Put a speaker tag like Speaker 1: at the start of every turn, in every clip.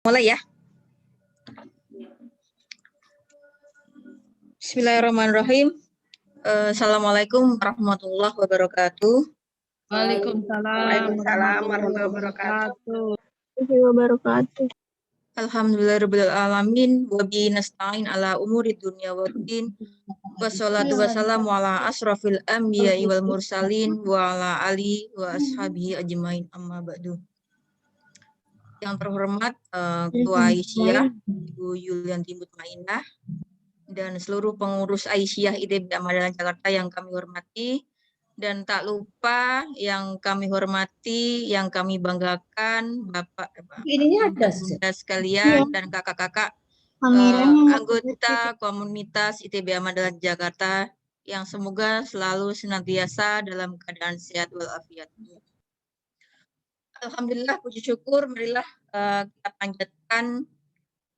Speaker 1: Mulai ya. Bismillahirrahmanirrahim. Assalamualaikum warahmatullahi wabarakatuh.
Speaker 2: Waalaikumsalam warahmatullahi wabarakatuh.
Speaker 1: Alhamdulillahirabbil alamin wa bihi nasta'in ala umuri dunya waddin. Wassalatu wassalamu ala asrofil anbiya'i wal mursalin wa ala alihi wa ashabihi ajmain amma ba'du. Yang terhormat Ketua Aisyah Ibu Yulianti Mutmainah dan seluruh pengurus Aisyah ITB Ahmad Jakarta yang kami hormati, dan tak lupa yang kami hormati, yang kami banggakan Bapak Bunda sekalian dan kakak-kakak anggota komunitas ITB Ahmad Jakarta yang semoga selalu senantiasa dalam keadaan sehat walafiat. Alhamdulillah, puji syukur, marilah kita panjatkan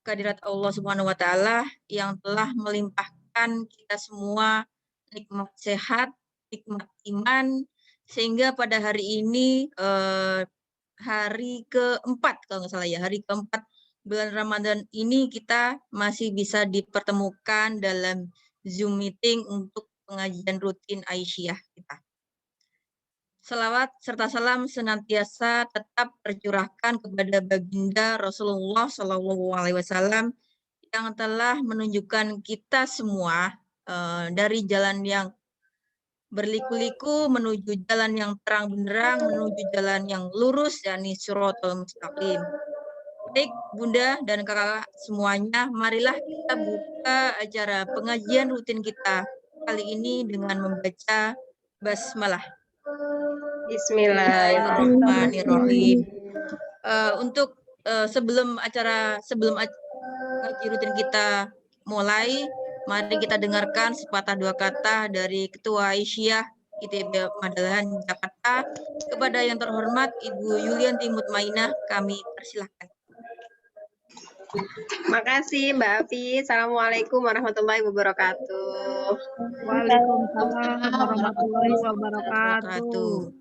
Speaker 1: kehadirat Allah Subhanahu wa taala yang telah melimpahkan kita semua nikmat sehat, nikmat iman, sehingga pada hari ini hari keempat kalau nggak salah ya, hari keempat bulan Ramadan ini kita masih bisa dipertemukan dalam Zoom meeting untuk pengajian rutin Aisyah kita. Salawat serta salam senantiasa tetap tercurahkan kepada baginda Rasulullah SAW yang telah menunjukkan kita semua dari jalan yang berliku-liku menuju jalan yang terang benderang, menuju jalan yang lurus, yakni Shirathul Mustaqim. Baik Bunda dan kakak semuanya, marilah kita buka acara pengajian rutin kita kali ini dengan membaca basmalah. Bismillahirrahmanirrahim. Untuk sebelum ngaji rutin kita mulai, mari kita dengarkan sepatah dua kata dari Ketua Aisyah ITB Madalahan Jakarta kepada yang terhormat Ibu Yulianti Mutmainah. Kami persilahkan.
Speaker 3: Makasih Mbak Afi. Assalamualaikum warahmatullahi wabarakatuh.
Speaker 2: Waalaikumsalam warahmatullahi wabarakatuh.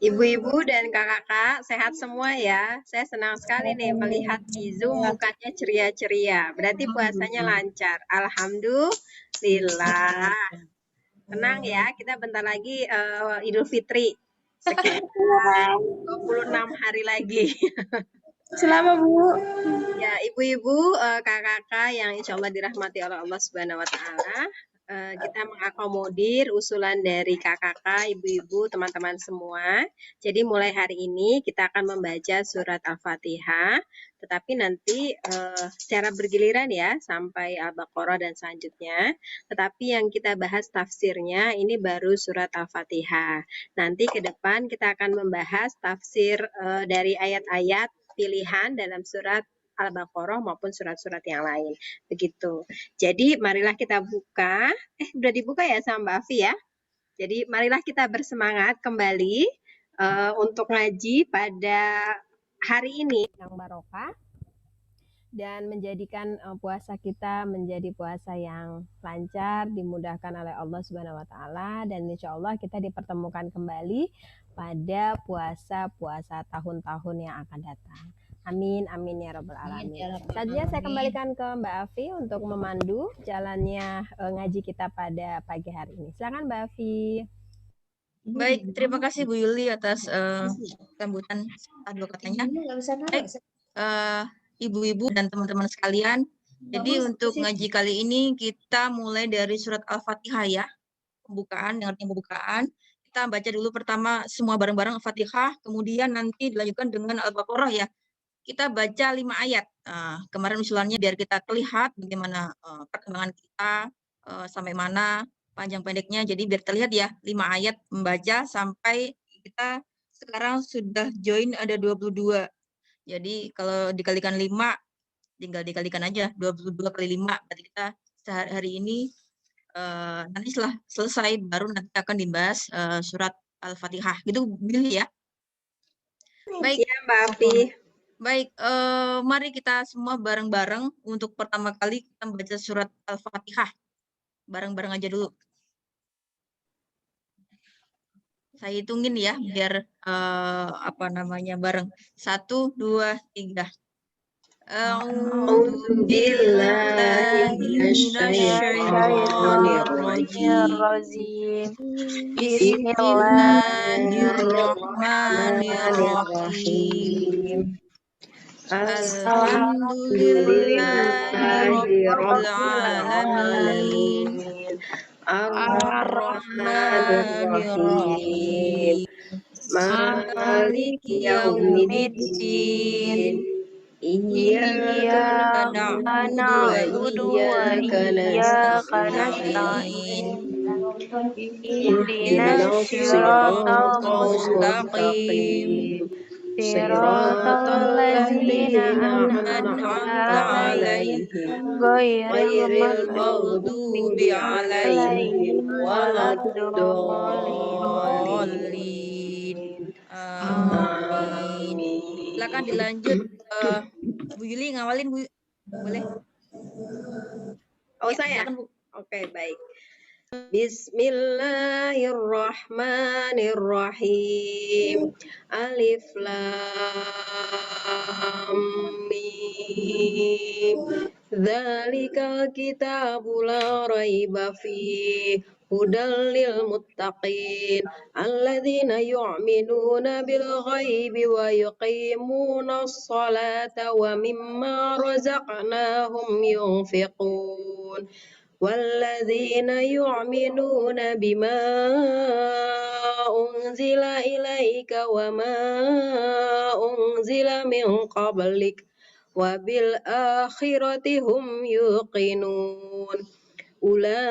Speaker 3: Ibu-ibu dan kakak-kakak sehat semua ya. Saya senang sekali nih melihat di Zoom mukanya ceria-ceria. Berarti puasanya lancar. Alhamdulillah. Tenang ya, kita bentar lagi Idul Fitri. Sekitar 26 hari lagi.
Speaker 2: Selamat Bu.
Speaker 3: Ya, ibu-ibu, kakak-kakak yang insya Allah dirahmati oleh Allah Subhanahu Wa Taala, kita mengakomodir usulan dari kakak-kakak, ibu-ibu, teman-teman semua. Jadi mulai hari ini kita akan membaca surat Al-Fatihah, tetapi nanti secara bergiliran ya sampai Al-Baqarah dan selanjutnya. Tetapi yang kita bahas tafsirnya ini baru surat Al-Fatihah. Nanti ke depan kita akan membahas tafsir dari ayat-ayat pilihan dalam surat Al-Baqarah maupun surat-surat yang lain. Begitu. Jadi marilah kita buka. Udah dibuka ya sama Mbak Afi ya? Jadi marilah kita bersemangat kembali untuk ngaji pada hari ini yang barokah dan menjadikan puasa kita menjadi puasa yang lancar, dimudahkan oleh Allah Subhanahu wa taala, dan insya Allah kita dipertemukan kembali pada puasa-puasa tahun-tahun yang akan datang. Amin, amin ya rabbal alamin. Selanjutnya saya kembalikan ke Mbak Afi untuk memandu jalannya ngaji kita pada pagi hari ini. Silakan Mbak Afi.
Speaker 1: Baik, terima kasih Bu Yuli atas sambutan dua katanya. Baik, ibu-ibu dan teman-teman sekalian. Jadi untuk ngaji kali ini kita mulai dari surat Al-Fatihah ya. Pembukaan, yang artinya pembukaan. Kita baca dulu pertama semua bareng-bareng Al-Fatihah, kemudian nanti dilanjutkan dengan Al-Baqarah ya. Kita baca 5 ayat. Kemarin usulannya biar kita terlihat bagaimana perkembangan kita sampai mana panjang pendeknya. Jadi biar terlihat ya 5 ayat membaca sampai kita sekarang sudah join ada 22. Jadi kalau dikalikan 5 tinggal dikalikan aja 22 kali 5. Berarti kita hari ini nanti setelah selesai baru nanti akan dibahas surat Al-Fatihah. Gitu Billy ya. Baik.
Speaker 3: Ya Mbak Afi.
Speaker 1: Baik, mari kita semua bareng-bareng untuk pertama kali kita membaca surat Al-Fatihah. Bareng-bareng aja dulu. Saya hitungin ya, biar bareng. 1, 2, 3. A'udzu billahi minasyaitonir rajim.
Speaker 2: Bismillahirrahmanirrahim.
Speaker 1: Bismillahirrahmanirrahim. Alhamdulillahi rabbil alamin. Ar-Rahmanir-Rahim. Maliki yaumiddin. Iyyaka na'budu wa iyyaka nasta'in. Ihdinas siratal mustaqim. Siratal ladzina an'amta 'alaihim ghairil maghdubi 'alaihim waladdallin. Amin. Silakan dilanjut, Bu Yuli ngawalin, Bu. Boleh?
Speaker 3: Oh,
Speaker 1: Ya,
Speaker 3: saya?
Speaker 1: silakan, Bu.
Speaker 3: Oke, baik. Bismillahirrahmanirrahim. Alif lam mim. Dzalikal kitabu la raiba fihi hudal lil muttaqin alladzina yu'minuna bil ghaibi wa yuqimuna as-salata wa mimma razaqnahum yunfiqun. والذين يؤمنون بما أنزل إليك وما أنزل من قبلك وبالآخرة هم يوقنون أولئك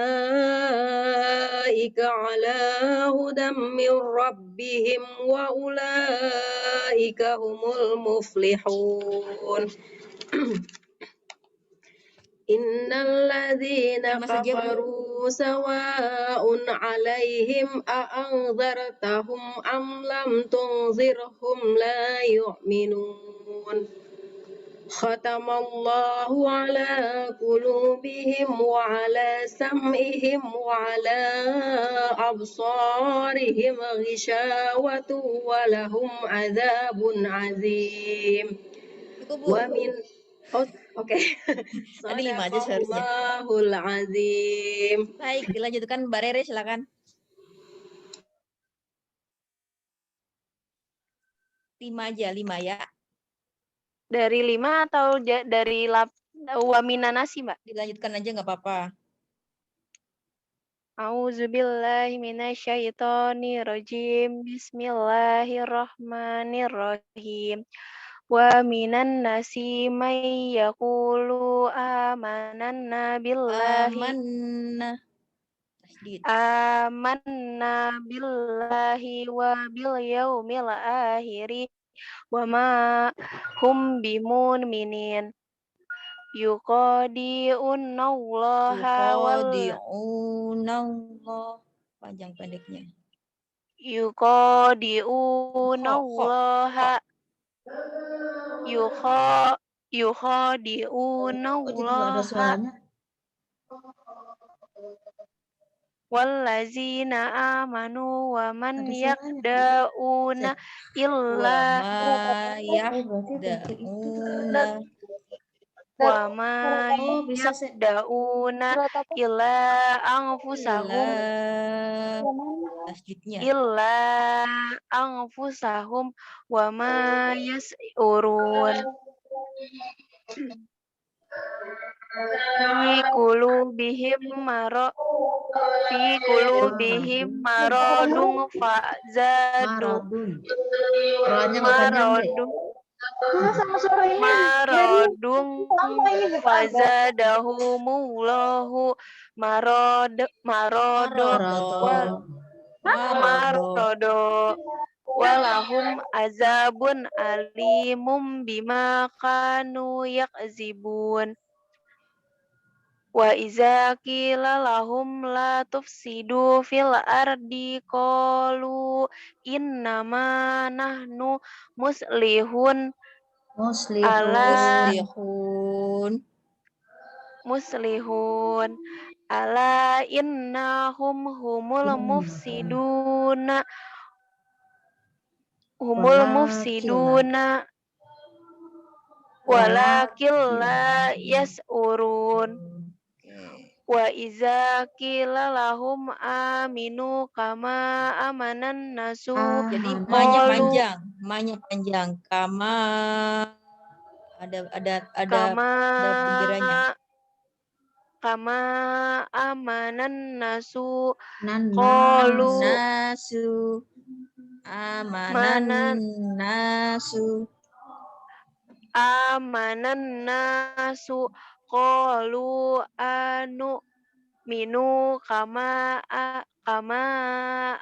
Speaker 3: على هدى من ربهم وأولئك هم المفلحون Innalladzina kafaru sawa'un 'alaihim a'anzartahum am lam tunzirhum la yu'minun. Khatamallahu 'ala qulubihim wa 'ala sam'ihim wa 'ala absarihim ghishawatu wa lahum 'adzabun 'adzim. Wa min Oke.
Speaker 1: Tadi 5 aja seharusnya.
Speaker 3: Sadaqallahul azim.
Speaker 1: Baik, dilanjutkan Mbak Rere, silakan. 5 aja, 5 ya.
Speaker 2: Dari 5 atau dari wamina nasi, Mbak?
Speaker 1: Dilanjutkan aja nggak apa-apa.
Speaker 2: A'udzubillahi minasyaitonirrajim. Bismillahirrahmanirrahim. Wa minan nasi may yaqulu amanna billahi wa bil yaumil akhiri wa ma hum bimu'minin. Yuqadi'unallaha
Speaker 1: panjang pendeknya.
Speaker 2: Yuqadi'unallaha yukhadi'unallaha wallazina amanu wa man yakda'una illa wa ma yakda'una illa anfusahum wa ma yas'urun. Fi qulubihim maradun fazadahumullahu marodo walahum azabun alimum bima kanu yakzibun. Wa iza qila lahum la tufsidu fil ardi qalu innama nahnu muslihun ala innahum humul mufsiduna walakin la yas'urun.
Speaker 1: Oke.
Speaker 2: Wa iza qila lahum aminu kama amanan nasu
Speaker 1: Jadi
Speaker 2: qalu
Speaker 1: ma-nya panjang. Kama ada
Speaker 2: kama
Speaker 1: pikirannya.
Speaker 2: kama amanan nasu
Speaker 4: Nan
Speaker 2: qalu
Speaker 1: Nasu amanan
Speaker 2: manan
Speaker 1: nasu.
Speaker 2: amanan nasu qalu anu minu kama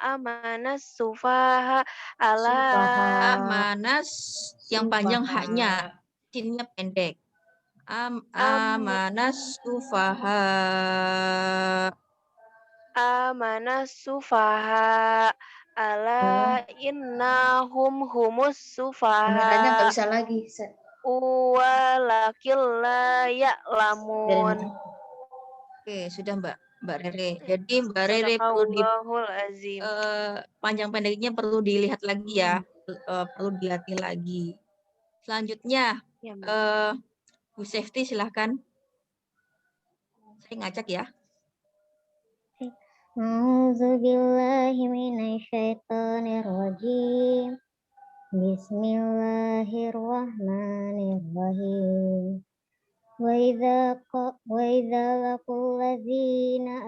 Speaker 2: amanas sufaha ala
Speaker 1: Amanas yang panjang haknya, sinnya pendek. Amanas sufaha.
Speaker 2: amanas sufaha ala innahum humus
Speaker 4: Kameranya nggak
Speaker 2: sufaha
Speaker 4: bisa lagi.
Speaker 2: walakil la ya'lamun.
Speaker 1: Oke, sudah Mbak Rere. Jadi Mbak Rere perlu
Speaker 2: Sadaqallahul azim.
Speaker 1: panjang pendeknya perlu dilihat lagi ya, perlu dilatih lagi. Selanjutnya,
Speaker 2: Ya, Mbak.
Speaker 1: Bu Safety silahkan. Saya ngacak ya.
Speaker 5: A'udzubillahi minasyaitonirrajim. Bismillahirrahmanirrahim. Wa idza laqul ladzina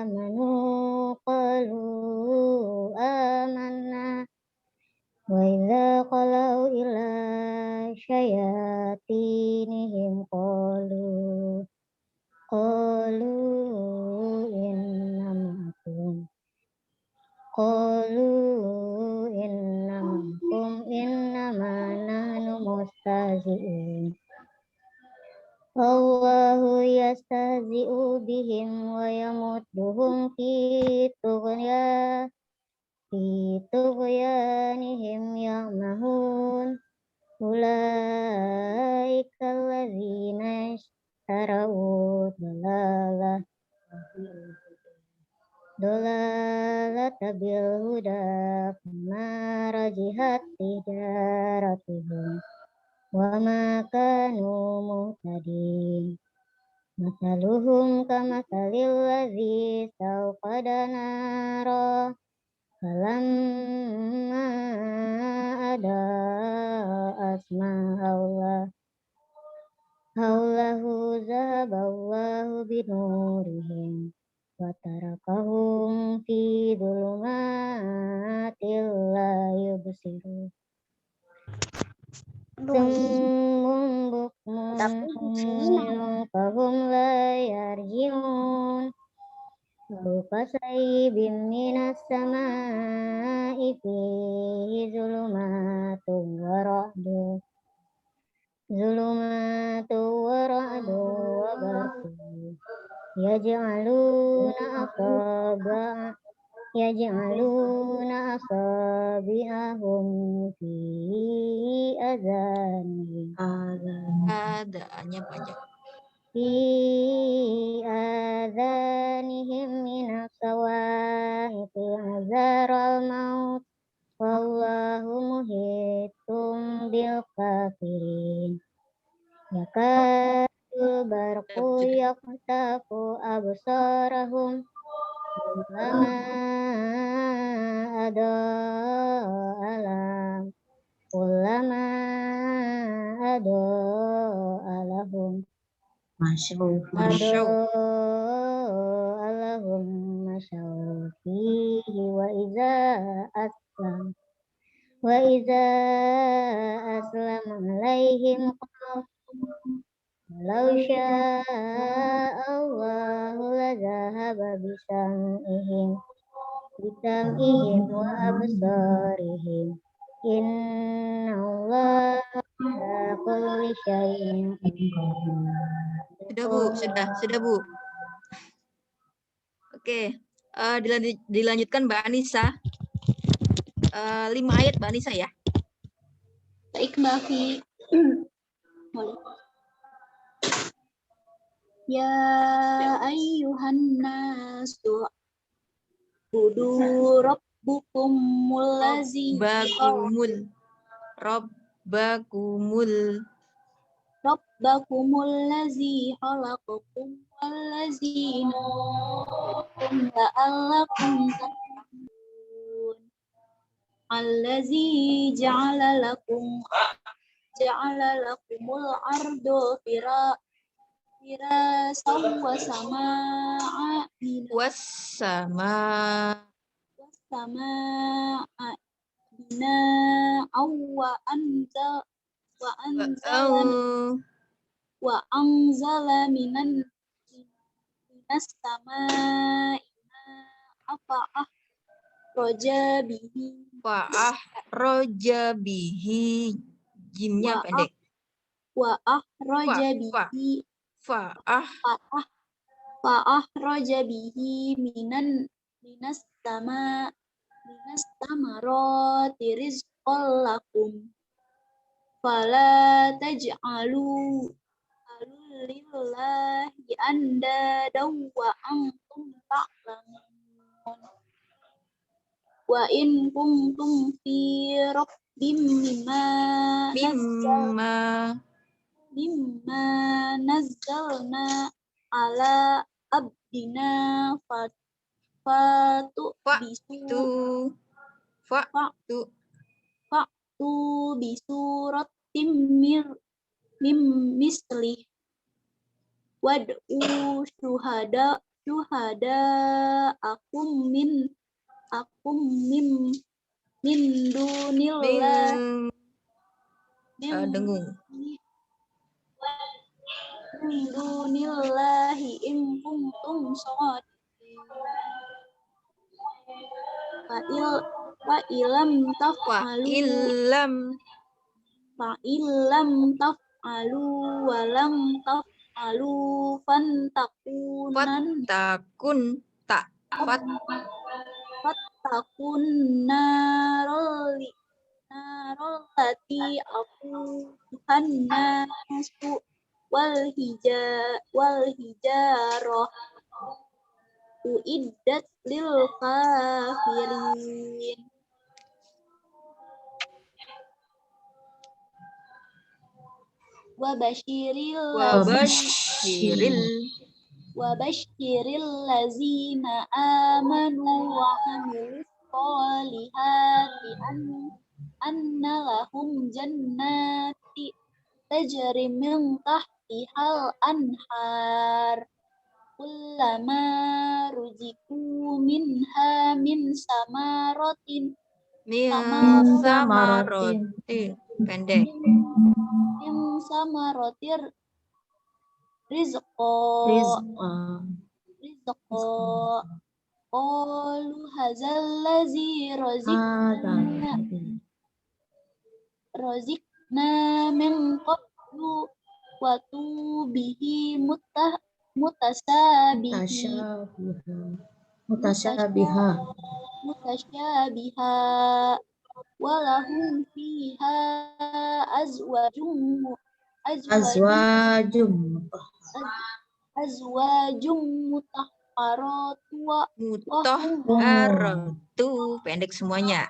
Speaker 5: amanu qalu amanna wa idza qalu ila syayatinihim qalu innamakum innama nahnu mustahzi'un. Allahu yastahzi'u bihim wa yamudduhum fi tughyanihim ya'mahun. Ulaika alladzina istarau dalalata bil huda fama rajihat tijaratuhum wa ma kanu muhtadin. Masaluhum kamathalil ladzi istawqada nara falamma ada'at ma haulahu zahaballahu binurihim wa tarakahum fi dhulumatil la yubsirun. Summun bukmun umyun fahum la yarji'un. Kasayyibin minas samaa'i fihi zulumatun wa ra'dun wa barqun yaj'aluna asabi'ahum fi azanihim
Speaker 1: Adaannya panjang.
Speaker 5: minas sawa'iqi hazaral maut wallahu muhitum bil kafirin. Yakadul barqu yaqtafu absarahum kullama ada'a lahum masyaw fihi wa iza aslam alaihim walau sya'allahu lazahaba bisam'ihim wa absarihim. Innallaha ala kulli syai'in qadir.
Speaker 1: Sudah Bu. Oke, dilanjutkan Mbak Anissa. 5 ayat Mbak Anissa ya.
Speaker 6: Baik Mbak Afi. Ya ayyuhan nasu budu rabbukumul ladzi
Speaker 1: Rabbakumul
Speaker 6: Rabbakumul ladzi khalaqakum walladzina qablikum la'allakum tattaqun. Allazi ja'ala lakumul ardo firasan wa sama'a
Speaker 1: Wassama
Speaker 6: bina'aw wa anzala minas sama'i ma'an
Speaker 1: roja bihi jimnya pendek.
Speaker 6: wa akhraja bihi minas samarati rizqan lakum fala taj'alu lillahi andadan wa antum ta'lamun. Wa in kuntum fi rabbim mimma nazzalna ala abdina fa'tu bisuratim mim mislih wad'u syuhada akum min dunillah
Speaker 1: dengung.
Speaker 6: min dunillahi in kuntum shadiqin. Fa ilam taf'alu wa lam taf'alu fattakun narallati aquduhan nasu wal hijarah uiddat lil kafirin. Wa basyiril lazina amanu wa amilus solihati anna lahum jannati tajri min tahtihal anhar kullama ruziku minha min samaratin
Speaker 1: pendek.
Speaker 6: min samaratir rizqa qalu hadzal ladzi razikna min qablu wa tubihi mutasyabiha walahum fiha azwajum
Speaker 1: mutahharatu pendek semuanya.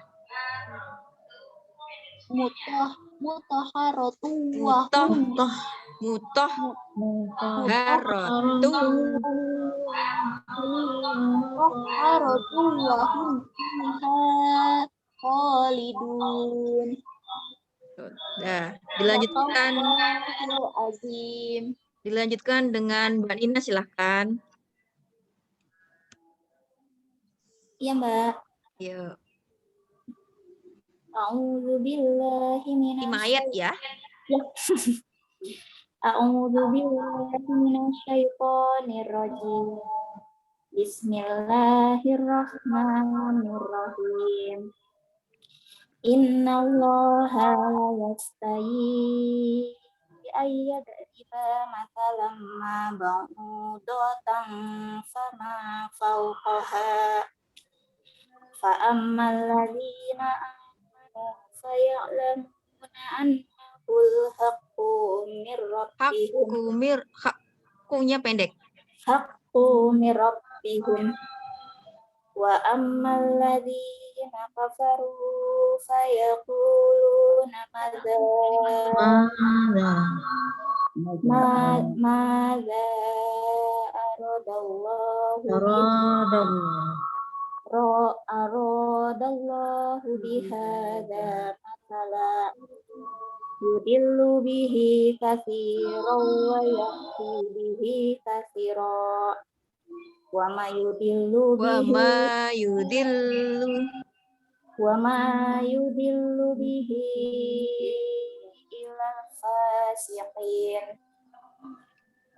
Speaker 6: mutahharatu wa hum fiha khalidun.
Speaker 1: Nah, dilanjutkan dengan Mbak Ina, silahkan.
Speaker 5: Iya, Mbak.
Speaker 1: Yuk.
Speaker 5: A'udzubillahi
Speaker 1: 5 ayat ya.
Speaker 5: A'udzubillahi minasyaitonirrajim. Bismillahirrahmanirrahim. Innallaha yastahi ayyadriba matalam ma ba'udatan sama fawqaha fa ammal ladzina amanu fayalamuna annahul haqqu mir rabbihim.
Speaker 1: Hakkunya pendek.
Speaker 5: Haqqu mir rabbihim. Wa ammal ladzina kafaru fayaquluna madza Mada aradallahu bihadza matala yudillu bihi katsiran wa yahdi bihi katsiran wa ma yudillu bihi ilal fasiqin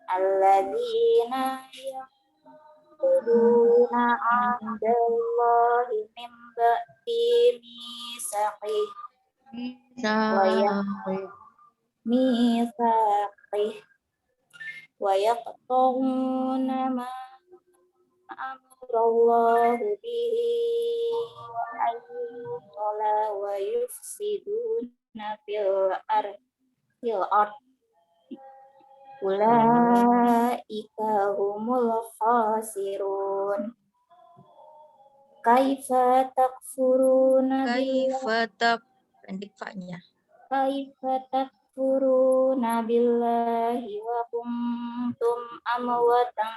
Speaker 5: alladzina yaquduna ahdallahi min ba'di mitsaqih wa yaqta'una ma amrallahu bihi wa ayyusala wa yufsiduna fil ard ulaika humul khasirun kaifa takfuruna billahi wa kuntum amwatan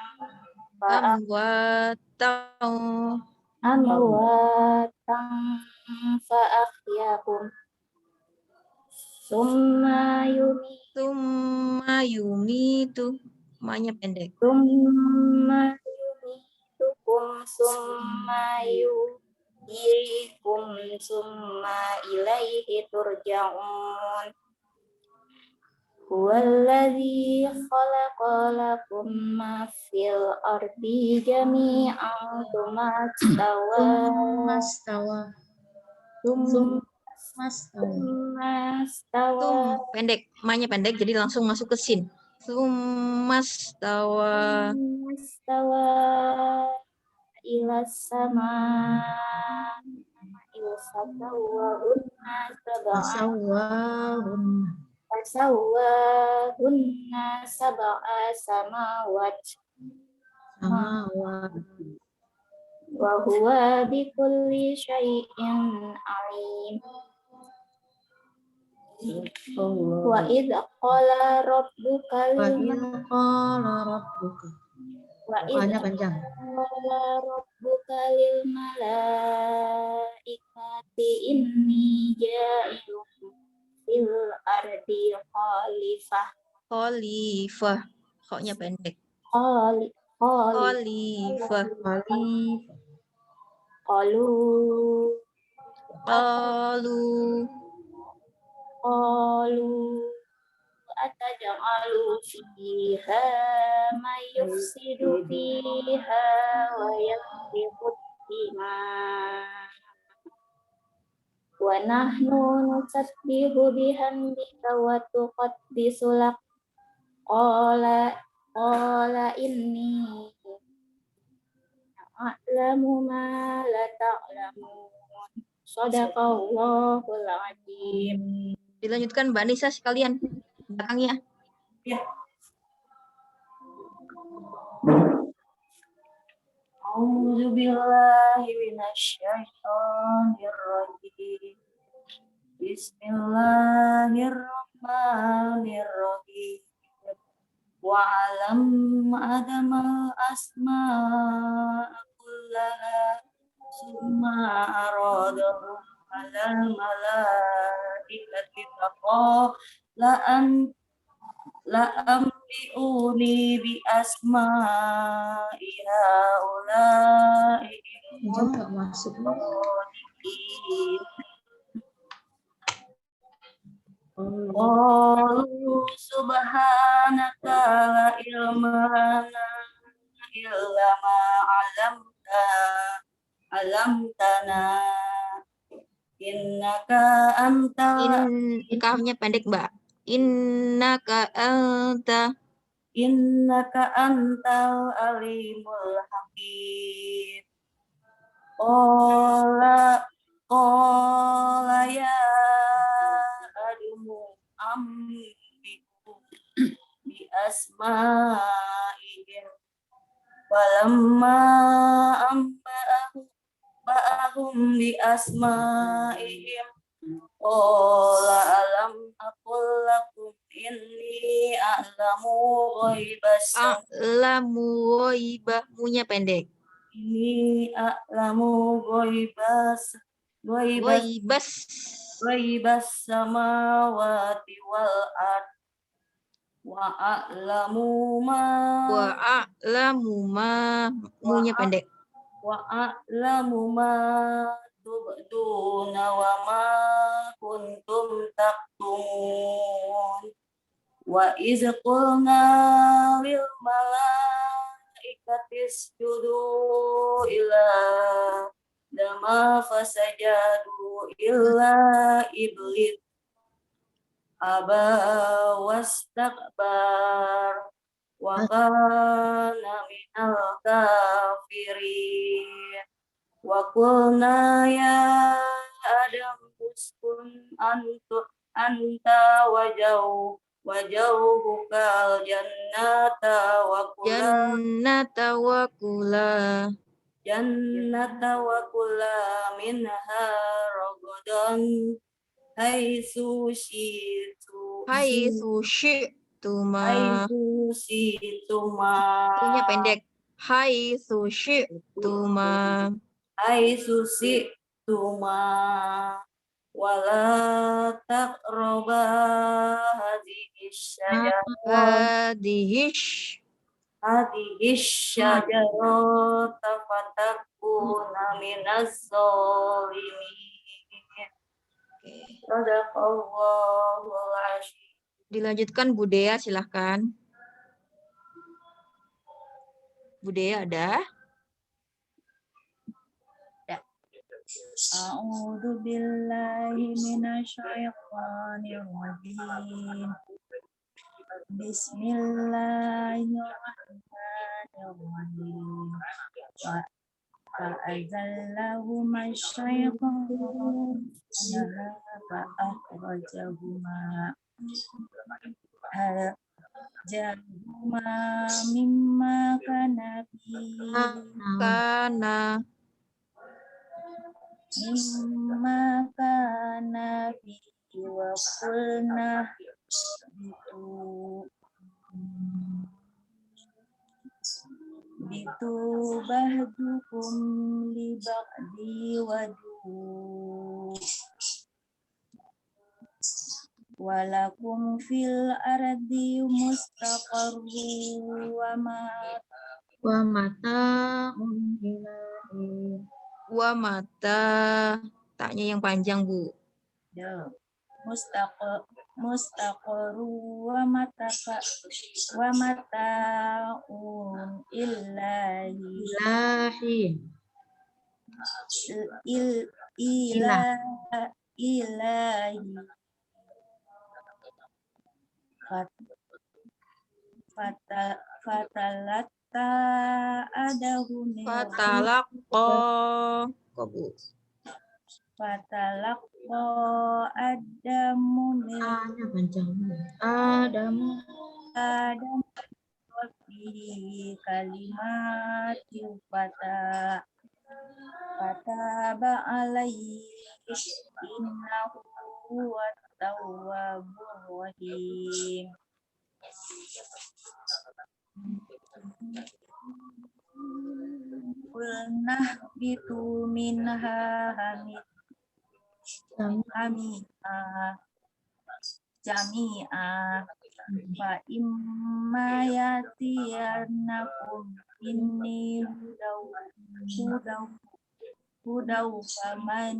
Speaker 5: fa ahyakum summa yumitukum summa yuhyikum summa ilaihi turja'un huwallazi khalaqa lakum ma fil ardi jami'an tsumma stawa
Speaker 1: pendek, ma-nya pendek jadi langsung masuk ke sin. Summastawa ila sama fasawwahunna sab'a samawat wa huwa bikulli syai'in alim. Wa idh qala rabbuka lil malaikati inni ja'ilun fil ardi khalifah. Kok-nya pendek. Khalifah. Qalu ataj'alu fiha may yufsidu fiha wa yasfiku dima wa nahnu nusabbihu bihamdika wa tuqaddisu lak qala inni a'lamu ma la ta'lamun. Shadaqallahul azim. Dilanjutkan Mbak Nisa sekalian belakangnya. Ya. A'udzu billahi minasyaitonir rajim. Bismillahirrahmanirrahim. Wa'alam adamal asma'a kullaha summa aradahu alal malaikati la'ambi'uni bi asma'i haula'i enggak masuk. Qalu subhanaka la ilma lana illa ma 'allamtana innaka antal kafnya pendek Mbak. Innaka antal alimul hakim. Qala ya adumu ambiku bi asma'ihim walamma amba'ahum bi asma'ihim qala alam aqul lakum
Speaker 5: Inni a'lamu ghaibas
Speaker 1: A'lamu ghaibah, munya pendek.
Speaker 5: Inni a'lamu ghaibas
Speaker 1: Ghaibas
Speaker 5: samawati wal ard wa a'lamu ma
Speaker 1: wa a'lamu ma, munya pendek.
Speaker 5: wa a'lamu ma tubduna wa ma kuntum taktumun wa iz qulna lil malaikati isjudu ila Dama fasajadu illa iblis aba wastakbar wa kana minal kafirin wa qulna ya adam uskun anta wajahukal jannata wa kula minha ragadan haitsu syi'tuma
Speaker 1: Tunya pendek. Haitsu syi'tuma
Speaker 5: wala taqraba hadhihi syajarata fatakuna minaz zalimin. Sadaqallahul azim.
Speaker 1: Dilanjutkan Bu Dea, silahkan. Bu Dea ada?
Speaker 5: A'udzu billahi minasyaitonir rajim. Bismillahirrahmanirrahim. Fa'azallahuma syaitanu fa'akhrajahuma mimma kana fihi wa qulna bitu bahdukum li ba'di wadu walakum fil ardi mustaqarru wa
Speaker 1: mata, taknya yang panjang, Bu.
Speaker 5: mustaqarru wa mata'un ilahi fatalatta adahu adamu rabbihi kalimati fataba alaihi innahu huwat tawwabur rahim. Qulna bitu minha jami'a fa imma yatiyanakum inni hudaw faman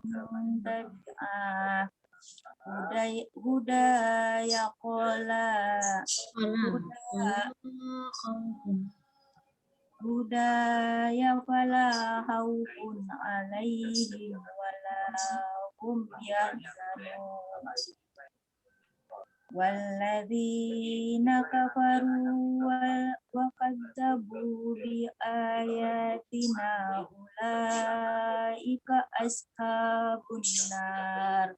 Speaker 5: tabi'a hudaya fala haufun alaihim wala hum yahzanun. Walladzina kafaru wa kadzabu bi ayatina ulaika ashabun nar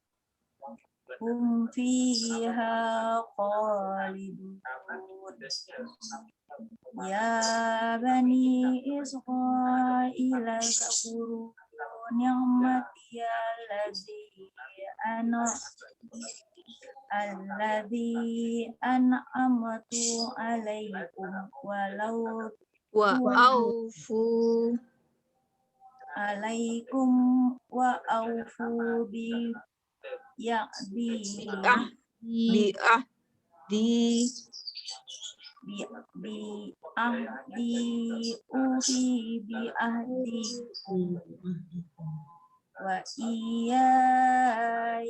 Speaker 5: hum fiha khalidun. Ya bani Israila zkuru ni'mati allazi alladzi an'amtu alaikum walau
Speaker 1: Wa
Speaker 5: tu'minu
Speaker 1: aufu
Speaker 5: alaikum wa aufu bi ya'di
Speaker 1: bi ahdi
Speaker 5: bi ahdi ufi bi ahdi wa iyaya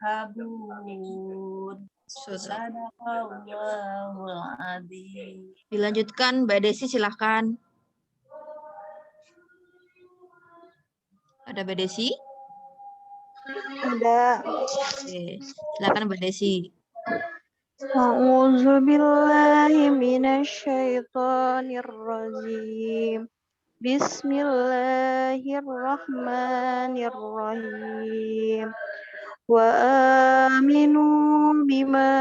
Speaker 5: farhabun. Sadaqallahul adzim.
Speaker 1: Dilanjutkan Mbak Desi, silahkan. Ada Mbak Desi?
Speaker 2: Ada.
Speaker 1: Oke, silakan Mbak Desi.
Speaker 2: A'udzu billahi minasyaitonir rajim. Bismillahirrahmanirrahim. Wa aminu bima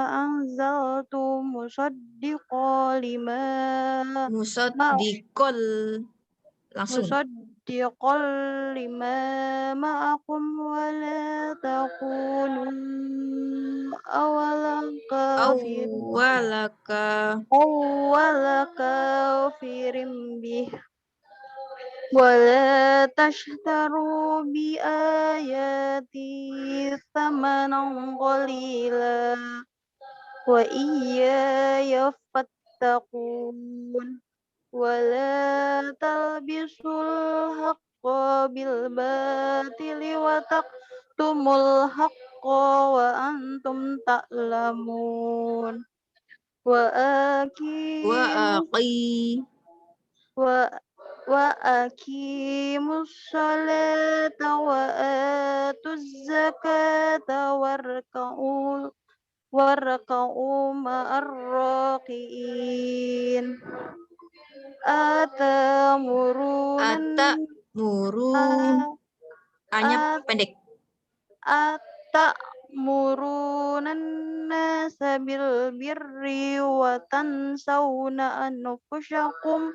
Speaker 2: anzaltu musaddiqan lima
Speaker 1: Musaddiqol. Langsung.
Speaker 2: musaddiqan lima ma'akum wa la takunu awwala kafirin bih wa la tashtaru bi ayati thamanan qalila wa iyaya fattaqun wa la talbisul haqqa bil batili wa taqtumul haqqa wa antum ta'lamun wa aqimus salata wa atuz zakata warka'u ma'ar raqiin
Speaker 1: Hanya pendek.
Speaker 2: Atamuruna nasa bil birri wa tansawna anfusakum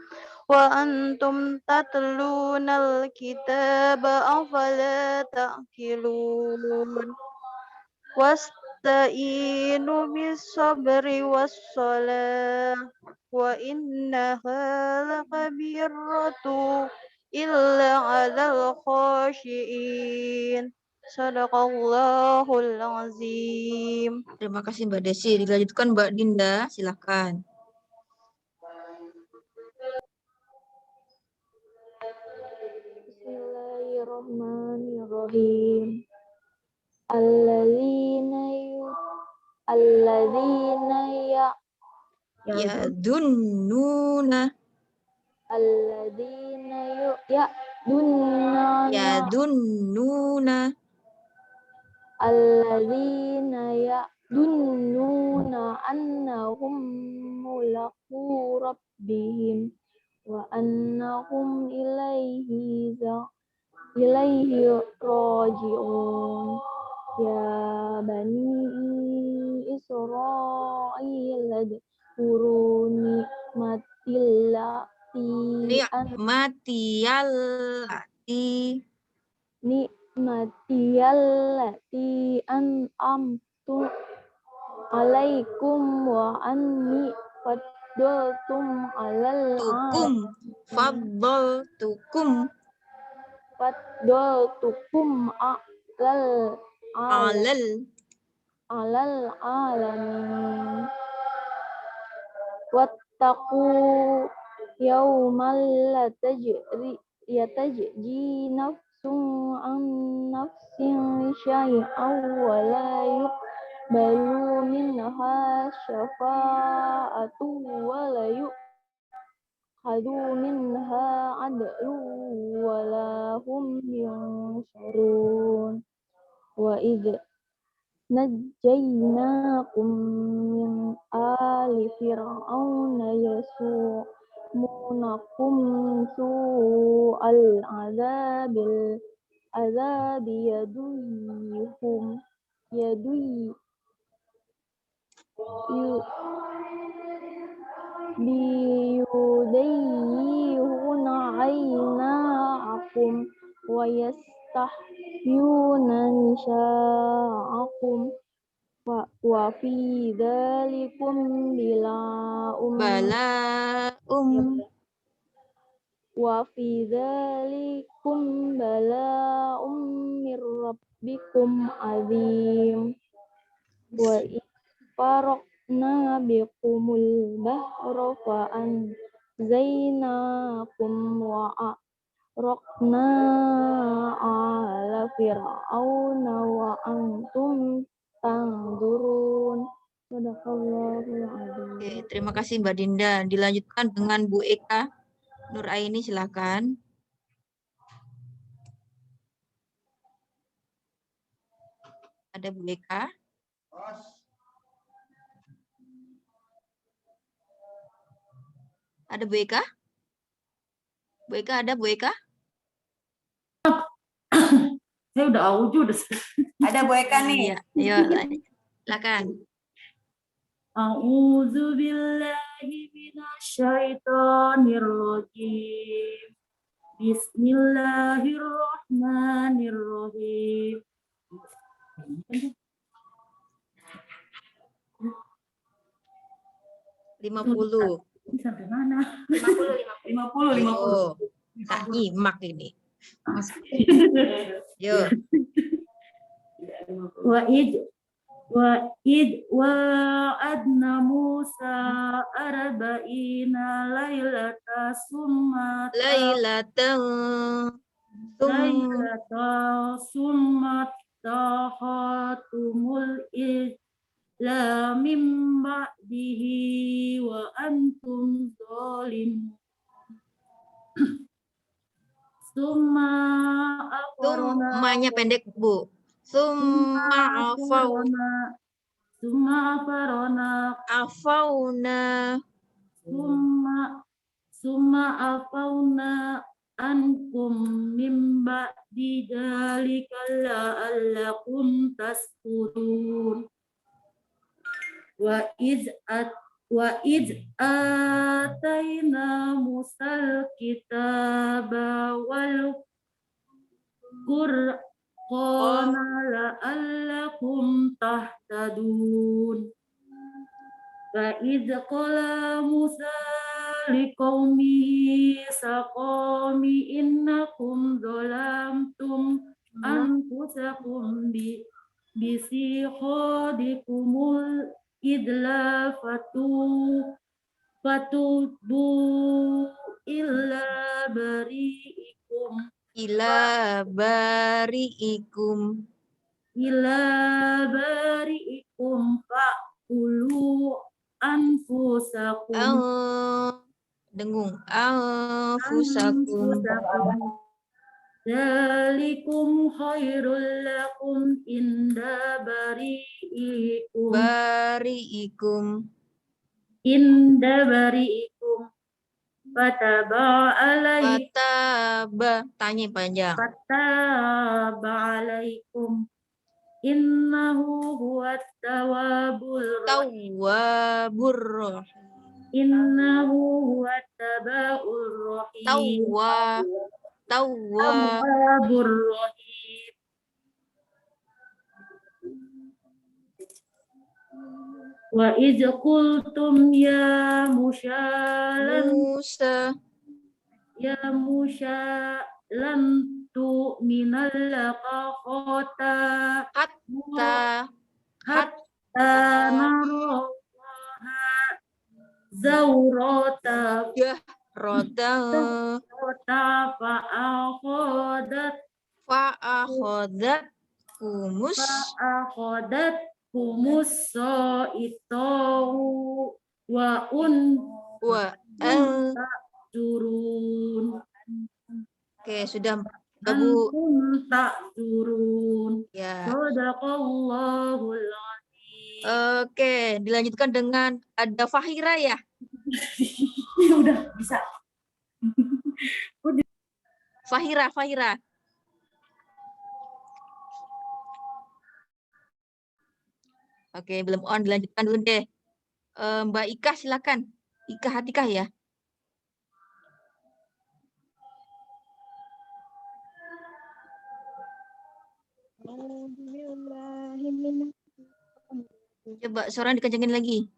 Speaker 2: wa antum tatlunal kitaba afala ta'qilun wasta'inu bis sabri was salah wa innaha lakabiratun illa 'alal khashiin. Sadaqallahul azim.
Speaker 1: Terima kasih Mbak Desi. Dilanjutkan Mbak Dinda, silahkan.
Speaker 6: Bismillahirrahmanirrahim. Alladzina
Speaker 1: Yadunnuna
Speaker 6: alladzina yadunnuna annahum mulaqu rabbihim wa annahum ilaihi raji'un. Ya bani Israil adkuru ni'matiyallati an'amtu alaikum wa anni faddaltukum alal alamin. Wattaqu yawmal la tajzi nafsun an nafsin syai'an wa la yuqbalu minha syafa'atu wa la yu'khadhu minha 'adlun wa la hum yunsarun. Wa idh najjaynakum min ali fir'auna yasumunakum su'al azabi yudayyihuna ayna'akum wa yustafyuna nisa'akum wa fi dzalikum
Speaker 1: Bala
Speaker 6: wa fi dzalikum bala'um mir rabbikum azim wa faraqna bikumul bahra fa anzaynakum wa a'raqna ala fir'auna wa antum tanzurun. Sadaqallahul azim.
Speaker 1: Oke, terima kasih Mbak Dinda. Dilanjutkan dengan Bu Eka Nuraini, silakan. Ada Bu Eka? Ada Bu Eka? Bu Eka ada Bu Eka?
Speaker 5: Saya udah auju udah.
Speaker 4: Ada Bu Eka nih.
Speaker 1: Iya, silakan.
Speaker 5: A'udzu billahi minasyaitonir rajim. Bismillahirrahmanirrahim.
Speaker 1: 50.
Speaker 5: Ini sampai mana?
Speaker 4: 50.
Speaker 1: Oh, tak nyimak ini. Yuk.
Speaker 5: wa adna Musa arba'ina lailata summa tahatumul illa min ba'dihi wa antum zalimun.
Speaker 1: Summanya pendek, Bu. Summa
Speaker 5: afauna ankum min ba'di dzalika la'allakum tashkurun. Wa iz atayna Musal kitaba wal Qur'ana la'allakum tahtadun. Wa iz qala Musa liqaumihi saqami innakum zalamtum anfusakum bisikhadikumul idla fatubu illa bari'ikum fa'ulu anfusakum
Speaker 1: dengung anfusakum
Speaker 5: Dzalikum khairul lakum inda bari'ikum fataba
Speaker 1: tanya panjang
Speaker 5: alaikum innahu huwat tawwabur rahim tawwabur rahim. Wa iz qultum ya Musa lan tu'mina laka hatta narallaha zawrata fa'akhadat kumus sa'ittahu wa turun.
Speaker 1: Oke, sudah Bu.
Speaker 5: Antum tak turun.
Speaker 1: Ya.
Speaker 5: Shadaqallahul azim.
Speaker 1: Oke, dilanjutkan dengan ada Fahira ya.
Speaker 5: Udah bisa.
Speaker 1: Fahira. Oke, belum on, dilanjutkan dulu deh. Mbak Ika silakan. Ika Hatikah ya.
Speaker 6: billahi minasyaitonir
Speaker 1: Coba suaranya dikencengin lagi.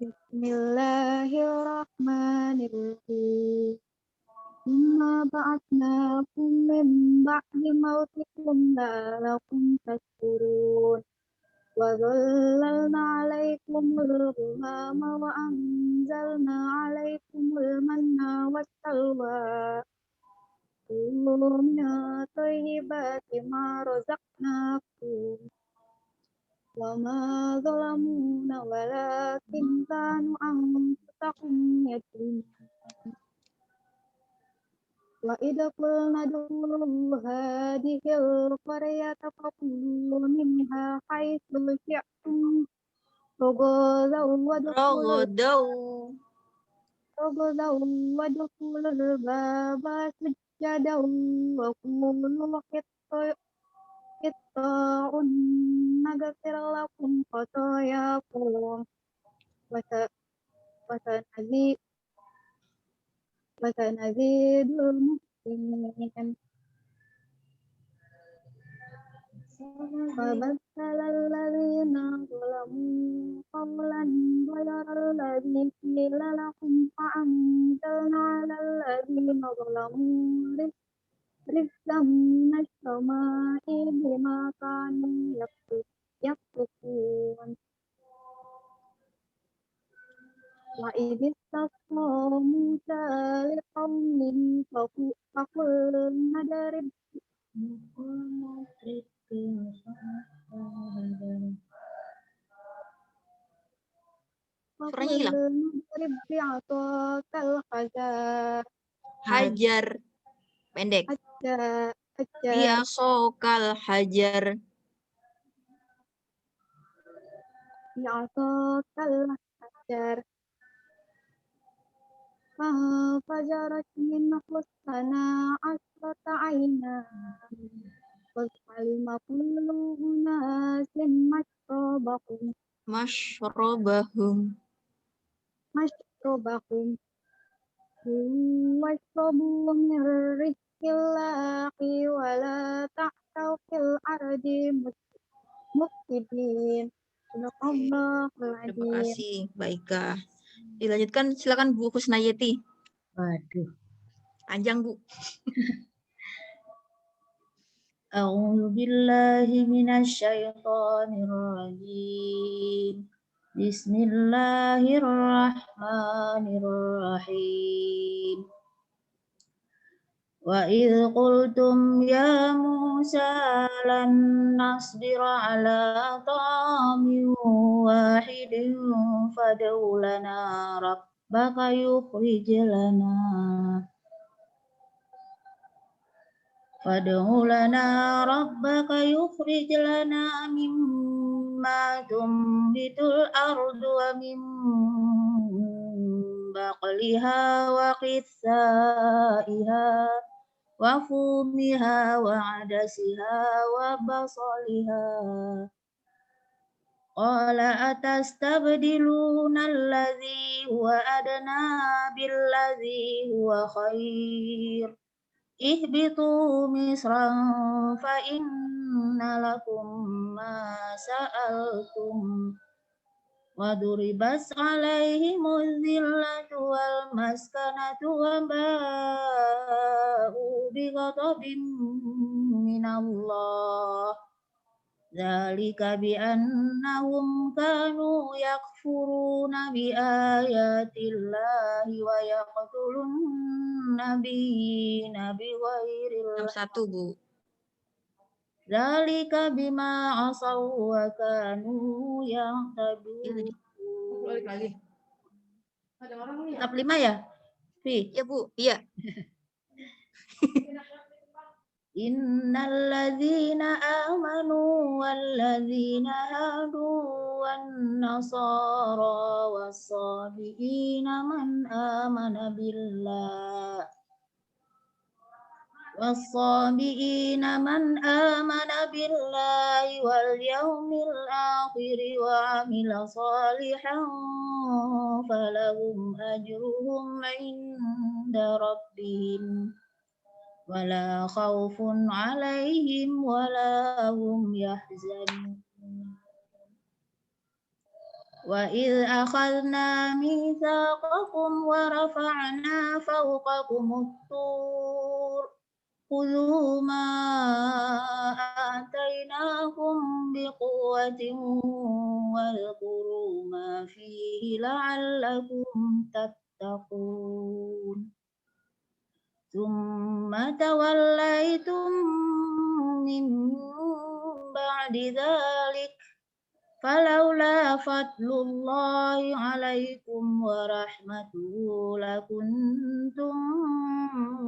Speaker 6: Bismillahirrahmanirrahim. Inna ba'atnakum min ba'di mautikum la'alakum tashkurun. Wa dhallalna 'alaikumul ghamama wa anzalna 'alaikumul manna wassalwa. Kulu minat thayyibati ma razaqnakum. Wa ma zalamuna walakin kanu anfusahum yadlimun. Wa idza qulna dukhulu hadhil qaryata faqulu minha haitsu syi'tum ragazaw wa dukhulul baba sujjadan wa qulu hitta'un naghfir lakum khatayakum wa sanazidul muhsinin. فبدل الذين ظلموا قولا غير الذي قيل لهم فأنزلنا على الذين ظلموا رجزا من السماء بما كانوا يفسقون. وإذ استسقى موسى لقومه فقلنا اضرب
Speaker 1: Suaranya hilang.
Speaker 6: bi'asakal
Speaker 1: Hajar. Pendek.
Speaker 6: hajar
Speaker 1: Biasokal hajar.
Speaker 6: bi'asakal hajar fajarat minhu sana asrata aina alima kullu unasin mashrabahum washrabu min rizqillahi wala ta'thaw fil ardi mufsidin. Sadaqallahul
Speaker 1: Terima
Speaker 6: azim.
Speaker 1: kasih, Baikah. Dilanjutkan, silakan Bu Husnayeti.
Speaker 5: Waduh.
Speaker 1: Panjang, Bu.
Speaker 5: A'udzu billahi minasyaitonir rajim. Bismillahirrahmanirrahim. Wa idh qultum ya Musa lan nasbira ala ta'amin wahidin fad'u lana rabbaka yukhrij lana mimma tumbitul ardu wa min baqliha wa qithaiha wa fumiha wa adasiha wa basaliha. Qala atastabdiluna alladhi huwa adna billadhi huwa khair. Ihbitu misran fa inna lakum ma sa'altum wa duribas alaihimuz zillatu wal maskanatu wa ba'u bi ghadabin minallah. Dzalika bi annahum kanu yakfuruna bi ayatillahi wa yaqtulun nabiyina bi ghairil
Speaker 1: 61, Bu.
Speaker 5: Dzalika bima asaw wa kanu ya'tadun.
Speaker 4: Balik lagi. Ada orang nih.
Speaker 5: Kitab 5 ya? Fi.
Speaker 1: Ya, Bu. Iya.
Speaker 5: Innal ladzina amanu wal ladzina hadu wan nasara was-sabiina man amana billah wal yawmil akhir wa amila salihan falahum ajruhum 'inda rabbihim ولا خوف عليهم ولا هم يحزنون وإذ أخذنا ميثاقكم ورفعنا فوقكم الطور خذوا ما آتيناكم بقوة واذكروا ما فيه لعلكم تتقون ثم توليتم من بعد ذلك فلولا فضل الله عليكم ورحمته لكنتم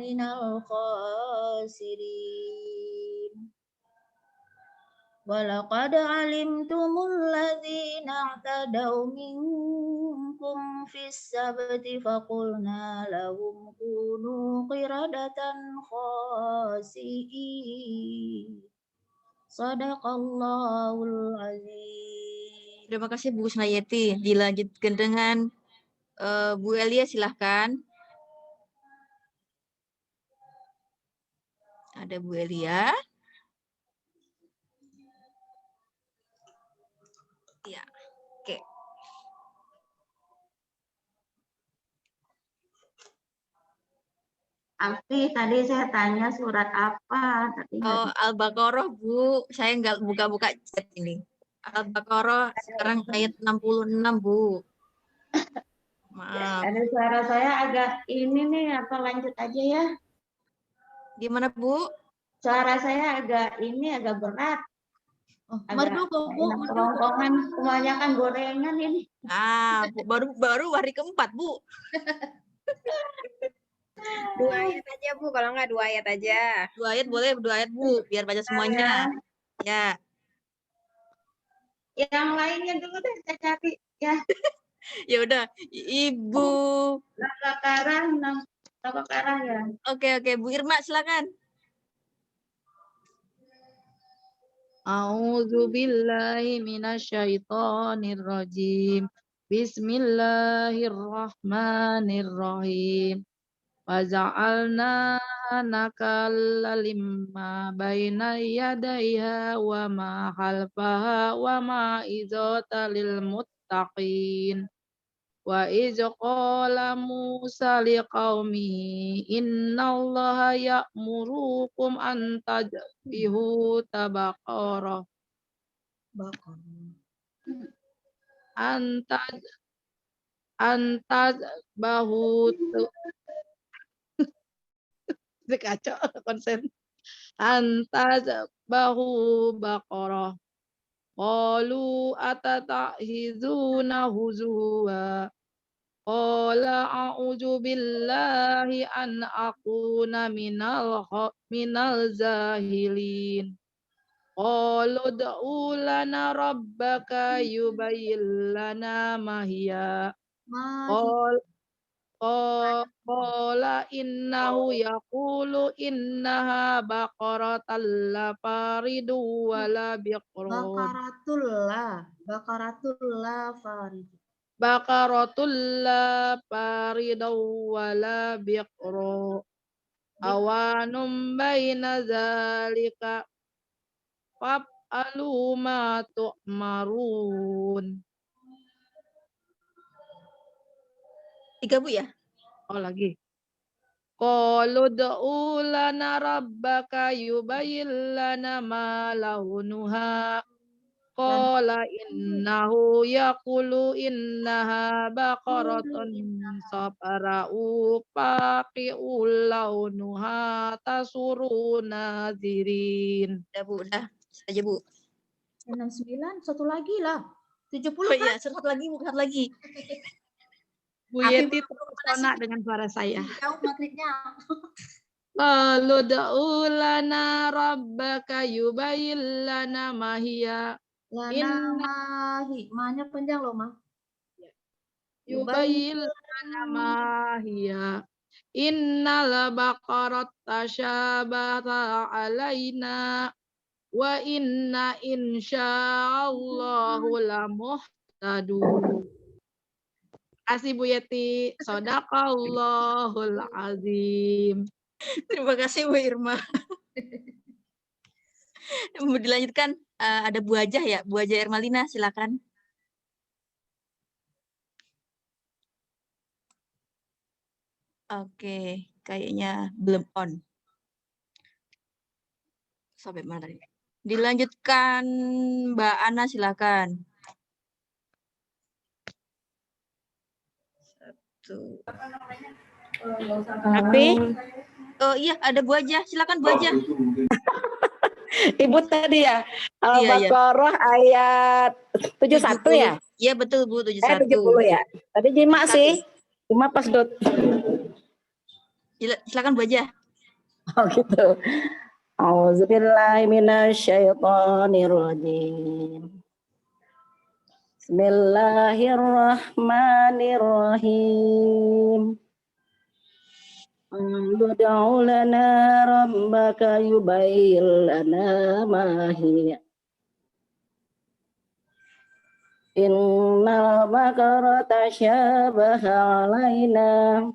Speaker 5: من الخاسرين ولقد علمتم الذين اعتدوا منكم في السبت فقلنا لهم كونوا قردة خاسئين Sadaqallahul azim.
Speaker 1: Terima kasih Bu Snayeti. Dilanjutkan dengan Bu Elia, silahkan. Ada Bu Elia. Ya, oke.
Speaker 5: Afi, tadi saya tanya surat apa? Tapi
Speaker 1: Oh, Al-Baqarah, Bu. Saya nggak buka-buka chat ini. Al-Baqarah sekarang ayat 66, Bu. Maaf.
Speaker 5: ada suara saya agak ini nih, apa lanjut aja ya?
Speaker 1: Gimana, Bu?
Speaker 5: Suara saya agak berat.
Speaker 1: Oh,
Speaker 5: Agak kerongkongan, kebanyakan gorengan ini.
Speaker 1: Ah, Bu, baru hari keempat, Bu.
Speaker 3: 2 ayat aja Bu, kalau nggak 2 ayat aja.
Speaker 1: 2 ayat boleh, 2 ayat, Bu, biar baca semuanya. Ya.
Speaker 5: Yang lainnya dulu deh saya cari ya.
Speaker 1: Ya udah, Ibu.
Speaker 5: Al-Baqarah ya.
Speaker 1: Oke, Bu Irma, silakan.
Speaker 6: A'udzu billahi minasyaitonir rajim. Bismillahirrahmanirrahim. Wa ja'alna nakalla limma baina yadayha wa ma khalfaha wa ma izata lil muttaqin. Wa iz qala Musa liqaumihi innallaha ya'murukum an tajbihu tabaqarah antaz bahu kacau konsen antaz bahu baqarah qalu atatahizuna huzwa qala a'udzu billahi an akuna minal zahilin qalu ud'u lana rabbaka yubayyin lana ma hiya qala innahu yaqulu innaha baqaratul la faridu wa la biqrun baqaratul la faridu wa la biqru awanum baina zalika fa'alu ma tu'marun.
Speaker 1: 3, Bu ya?
Speaker 6: Oh, lagi. Qalu ud'u lana rabbaka yubayyin lana ma launuha. Qala innahu yaqulu innaha baqaratun safara'u faqi'ul launuha tasuru nazirin.
Speaker 1: Udah, Bu, udah. Saja, Bu.
Speaker 5: 69, satu lagi lah. 70
Speaker 1: Oh iya, satu lagi, Bu, satu lagi.
Speaker 6: Bu Yeti terpesona dengan suara saya.
Speaker 5: Tahu makrifnya.
Speaker 6: Qalu ud'u lana rabbaka yubayyin lana ma hiya.
Speaker 5: Lana mahi, mahnya panjang loh, Mah.
Speaker 6: Yubayyin lana ma hiya. Innal baqarat tashabata alaina wa inna insyaallahu lamuhtadun. Kasih Bu Yeti. Shadaqallahul azim.
Speaker 1: Terima kasih Bu Irma. Mau dilanjutkan, ada Bu Ajah ya, Bu Ajah Ermalina, silakan. Oke, kayaknya belum on. Sampai mana tadi? Dilanjutkan Mbak Ana, silakan. Satu.
Speaker 7: Tapi
Speaker 1: Oh iya, ada Bu Ajah, silakan Bu Ajah.
Speaker 7: Ibu tadi ya,
Speaker 1: Iya, iya.
Speaker 7: Al-Baqarah ayat 71 ya?
Speaker 1: Iya betul Bu, 71.
Speaker 7: 70 ya. Tadi jima
Speaker 1: 71.
Speaker 7: sih. Cuma pas dot.
Speaker 1: Silakan Bu Ajah.
Speaker 7: Oh gitu. Auzubillahi minasyaitonirrajim. Bismillahirrahmanirrahim. Ud'u lana rabbaka yubayyin lana ma hiya. Innal baqara tasyabaha alaina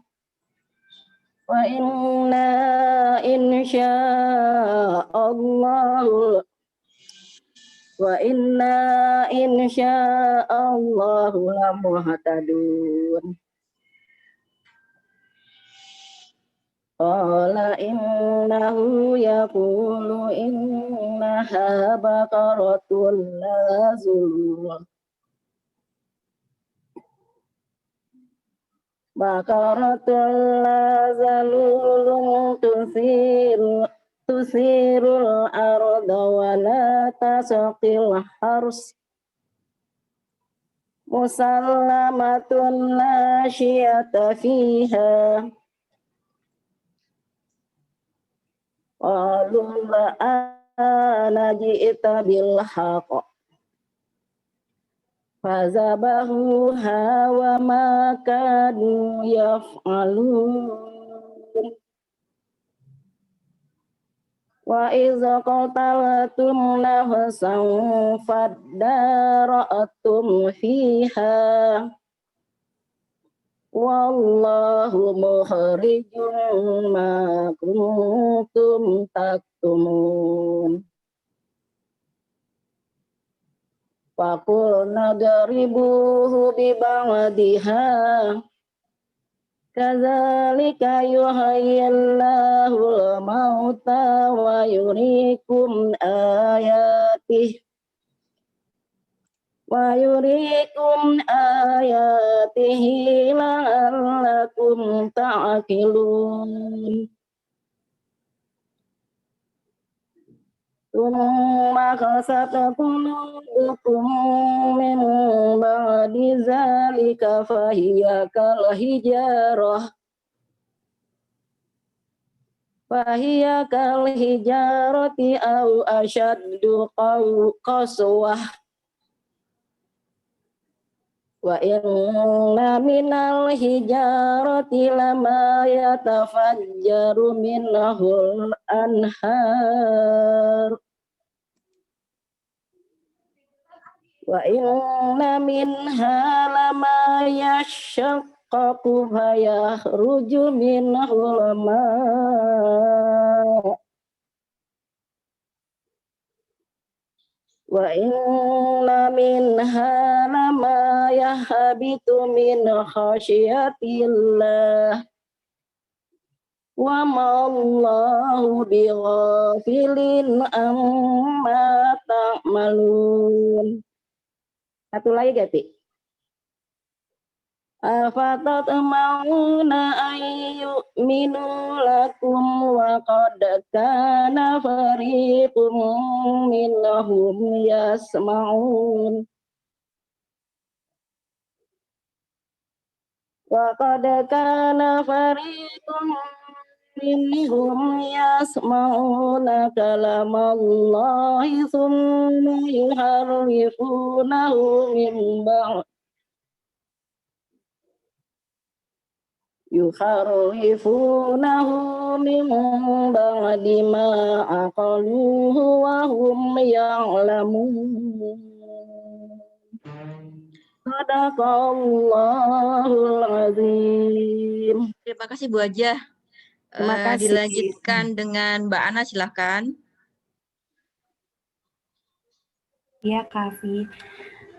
Speaker 7: wa inna insya'allahu lamuhtadun. Qala innahu yaqulu innaha baqaratun la zulul. Baqaratun la zalulun tusirul arda wa la tasaqil harus musallamatun la syiyata fiha. Qalu la'ana ji'ta bil haqq fazabahuha wa ma kanu yaf'alun. Wa iza qatalatum nafsan fadara'atum fiha wallahu mukhrijum ma kuntum taktumun. Faqulna daribuhu bi ba'diha kadzalika yuhayyillahu al-mauta wa yuriikum ayatihi la'allakum ta'qilun. Tsumma qasat qulubukum min ba'di dzalika fahiya kal hijarati aw ashaddu qaswah. Wa inna minal hijarati lama yatafajjaru minahul anhar. Wa inna minha lama yashaqqaqu fayakhruju minahul ma'. Wa inna minha lama yahbitu min khasyatillah wa ma Allahu bighafilin amma ta'malun. Satu lagi Gati. Afatatma'una ayyuminu lakum wa qad kana fariqum minhum yasma'un. Wa qad kana fariqum minhum yasma'una kalamallahi thumma yuharrifunahu min ba'di ma aqaluhu wa hum ya'lamun. Shadaqallahul azim.
Speaker 1: Terima kasih Bu Ajah.
Speaker 7: Terima kasih.
Speaker 1: Dilanjutkan dengan Mbak Ana, silahkan.
Speaker 8: Ya, Kafi.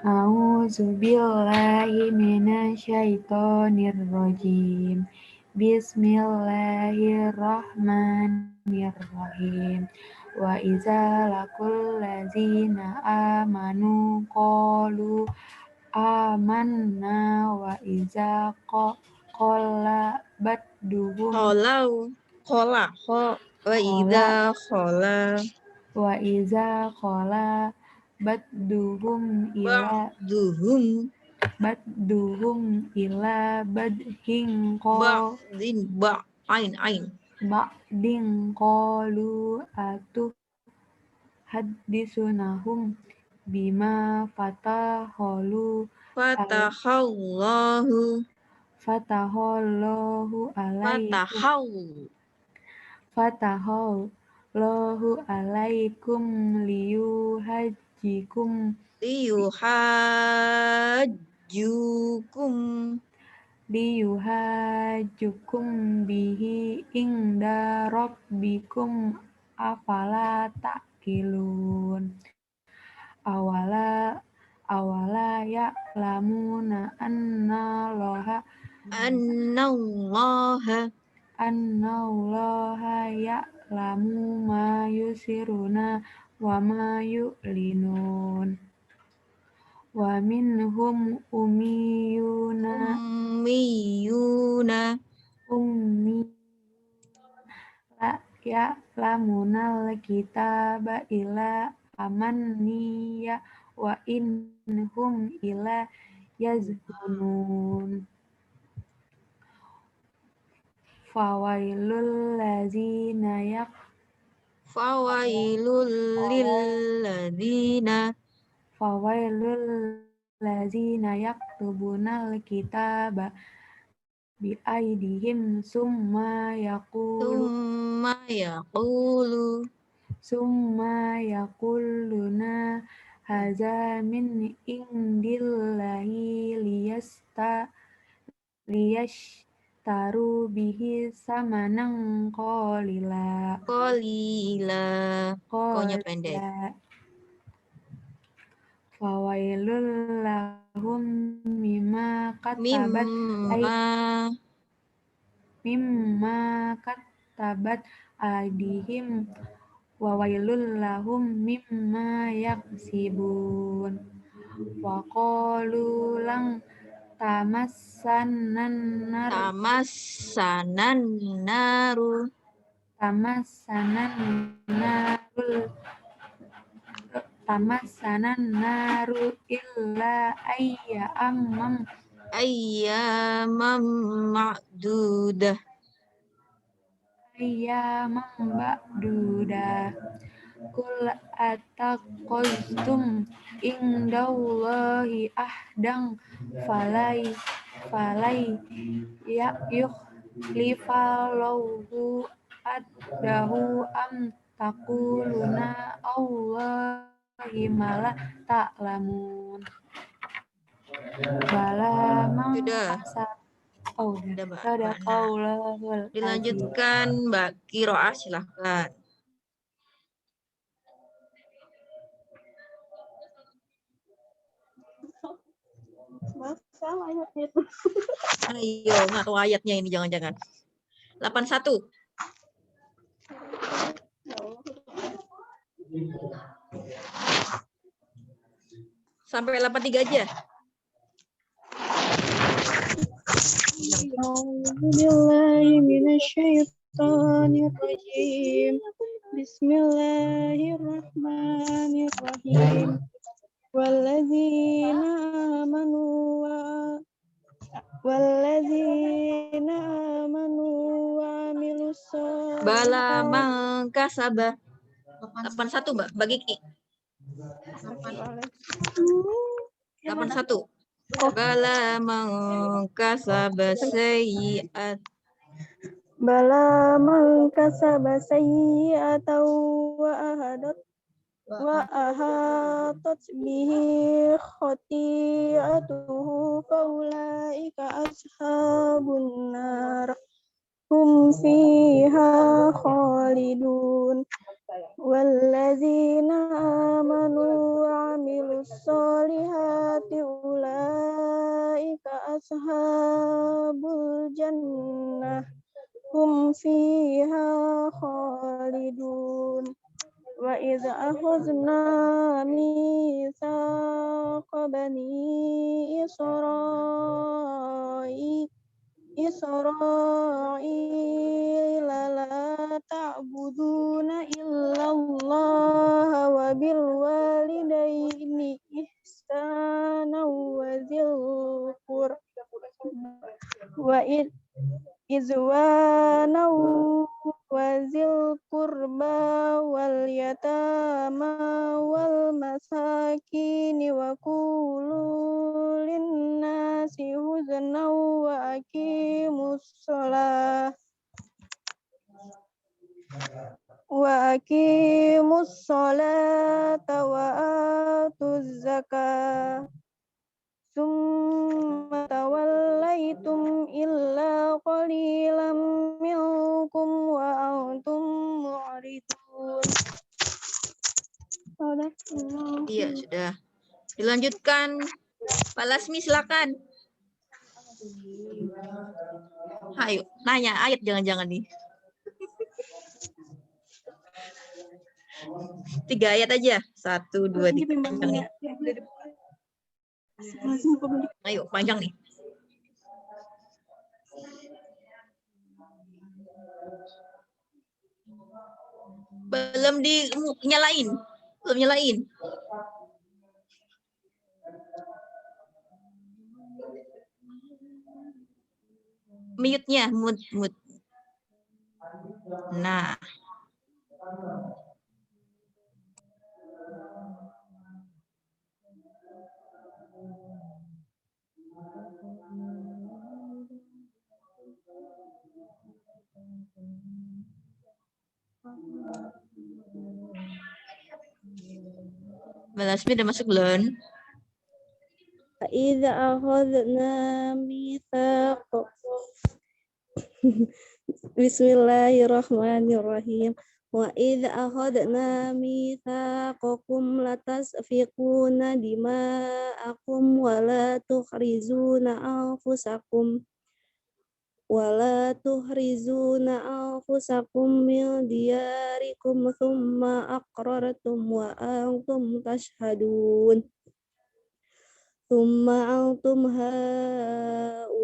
Speaker 8: A'udzubillahi minasyaitonirrajim. Bismillahirrahmanirrahim. Wa iza laqul ladzina amanu qalu amanna wa iza qala badduhum wa iza qala badduhum ila badhin ba'din qalu hadisunahum bima fatahallahu alaikum liyuhajjukum bihi inda rabbikum afala ta'qilun awala ya'lamuna annallaha ya'lamu ma yusiruna wa ma yu'linun wa minhum ummiyuna la ya'lamunal kitaba illa amanniya wa innahum illa yazunun. Fawailul ladzina yaktubunal kitaba bi aidihim summa yaquluna haza min indillahi liyashtaru bihi samanan qalila. Fawailul lahum mimma katabat aydihim wa wailul lahum mimma yaksibun. Wa qalu lang tamassanan naru illa ayyaman ma'dudah. Kul ataqastum indallahi ahdan falai yukhlifallahu addahu am taquluna Allahi ma la ta'lamun. Bala man kasab. Sadaqallahul azim.
Speaker 1: Dilanjutkan Mbak Kiroah, silahkan. Ayo, nggak tahu ayatnya ini jangan-jangan. 81. Sampai 83 aja.
Speaker 2: Bismillahirrahmanirrahim. Walladzina amanu wa amilus sholihati.
Speaker 1: Bala mangkasaba. 81 Mbak, bagi Ki. 81. Bala mangkasaba sayyi'at.
Speaker 2: Bala man kasaba sayyi'atan wa ahatat bihi khati'atuhu faulaika ashabun nar hum fiha khalidun. Walladzina amanu wa amilus solihati ulaika ashabul jannah hum fiha khalidun. Wa idza akhadna mitsaqa bani Israila la ta'buduna illallah wa bil walidaini ihsana wa dzil wa izwana wa zil qurba wal yatama wal masakini wa qulu linnasi husna wa aqimus sholata wa atuz zakah. Summa tawallaitum illa qalilan minkum wa antum mu'ridun.
Speaker 1: Iya, sudah. Dilanjutkan. Pak Lasmi, silakan. Ayo, nanya ayat jangan-jangan nih. 3 ayat aja. 1, 2, 3. Panjang nih. Ayo, panjang nih. Belum nyalain. Belum nyalain. Mute-nya, mute. Nah. Balasmi udah masuk belum?
Speaker 2: Idza akhadna mitsaq. Bismillahirrahmanirrahim. Wa idza akhadna mitsaqakum latasfiquna dima'akum wa la tukhrizuna anfusakum min diyarikum thumma aqrartum wa antum tashhadun. Thumma antum haula'i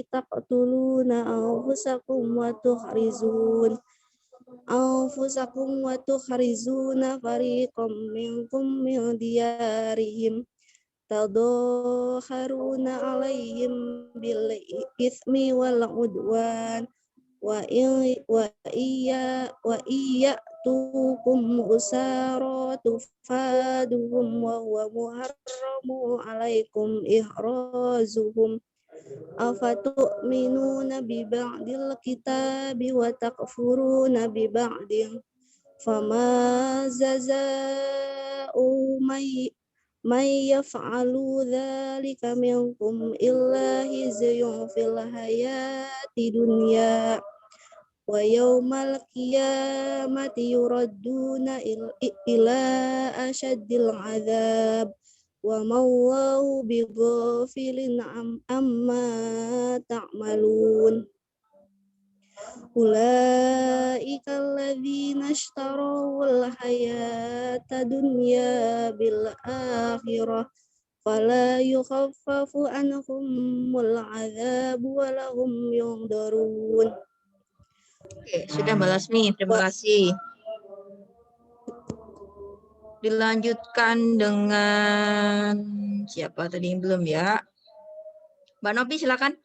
Speaker 2: taqtuluna anfusakum wa tukhrizuna fariqam minkum min diyarihim tadakharuna alaihim bil ithmi wal udwan wa iyatukum usara tufaduhum wa huwa muharramu alaikum ihrazuhum afatu'minuna bi ba'dil kitabi wa takfuruna bi ba'din fama jaza'u may yaf'alu dzalika minkum illa khizyun fil hayati dunya wa yaumal qiyamati yuradduna ila asyaddil adzab wa mawallahu bighafilin amma ta'malun. Ulaika alladzina ishtarawul hayata dunya bil akhirah fala yukhaffafu anhumul adzab wa lahum yundarun.
Speaker 1: Oke, sudah Mbak Lasmi, terima kasih. Dilanjutkan dengan siapa tadi yang belum ya? Mbak Novi silakan.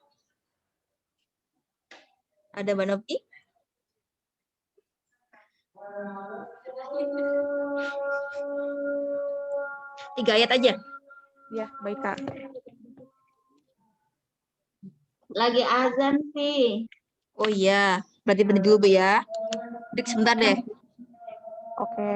Speaker 1: Ada Mbak Novi? Tiga ayat aja.
Speaker 8: Ya, baik Kak.
Speaker 5: Lagi azan sih.
Speaker 1: Oh iya, berarti berhenti dulu Bu ya. Break sebentar deh.
Speaker 8: Oke.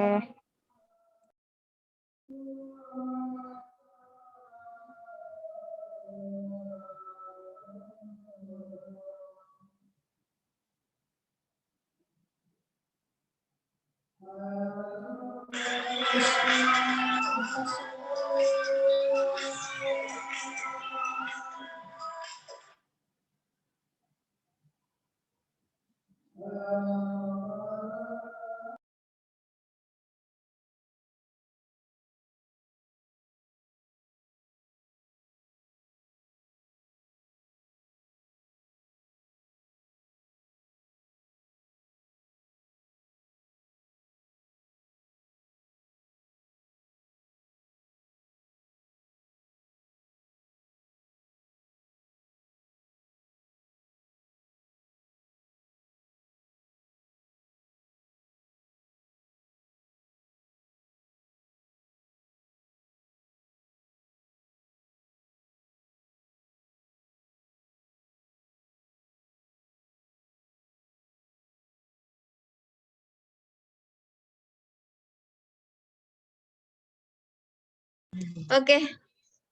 Speaker 1: Oke,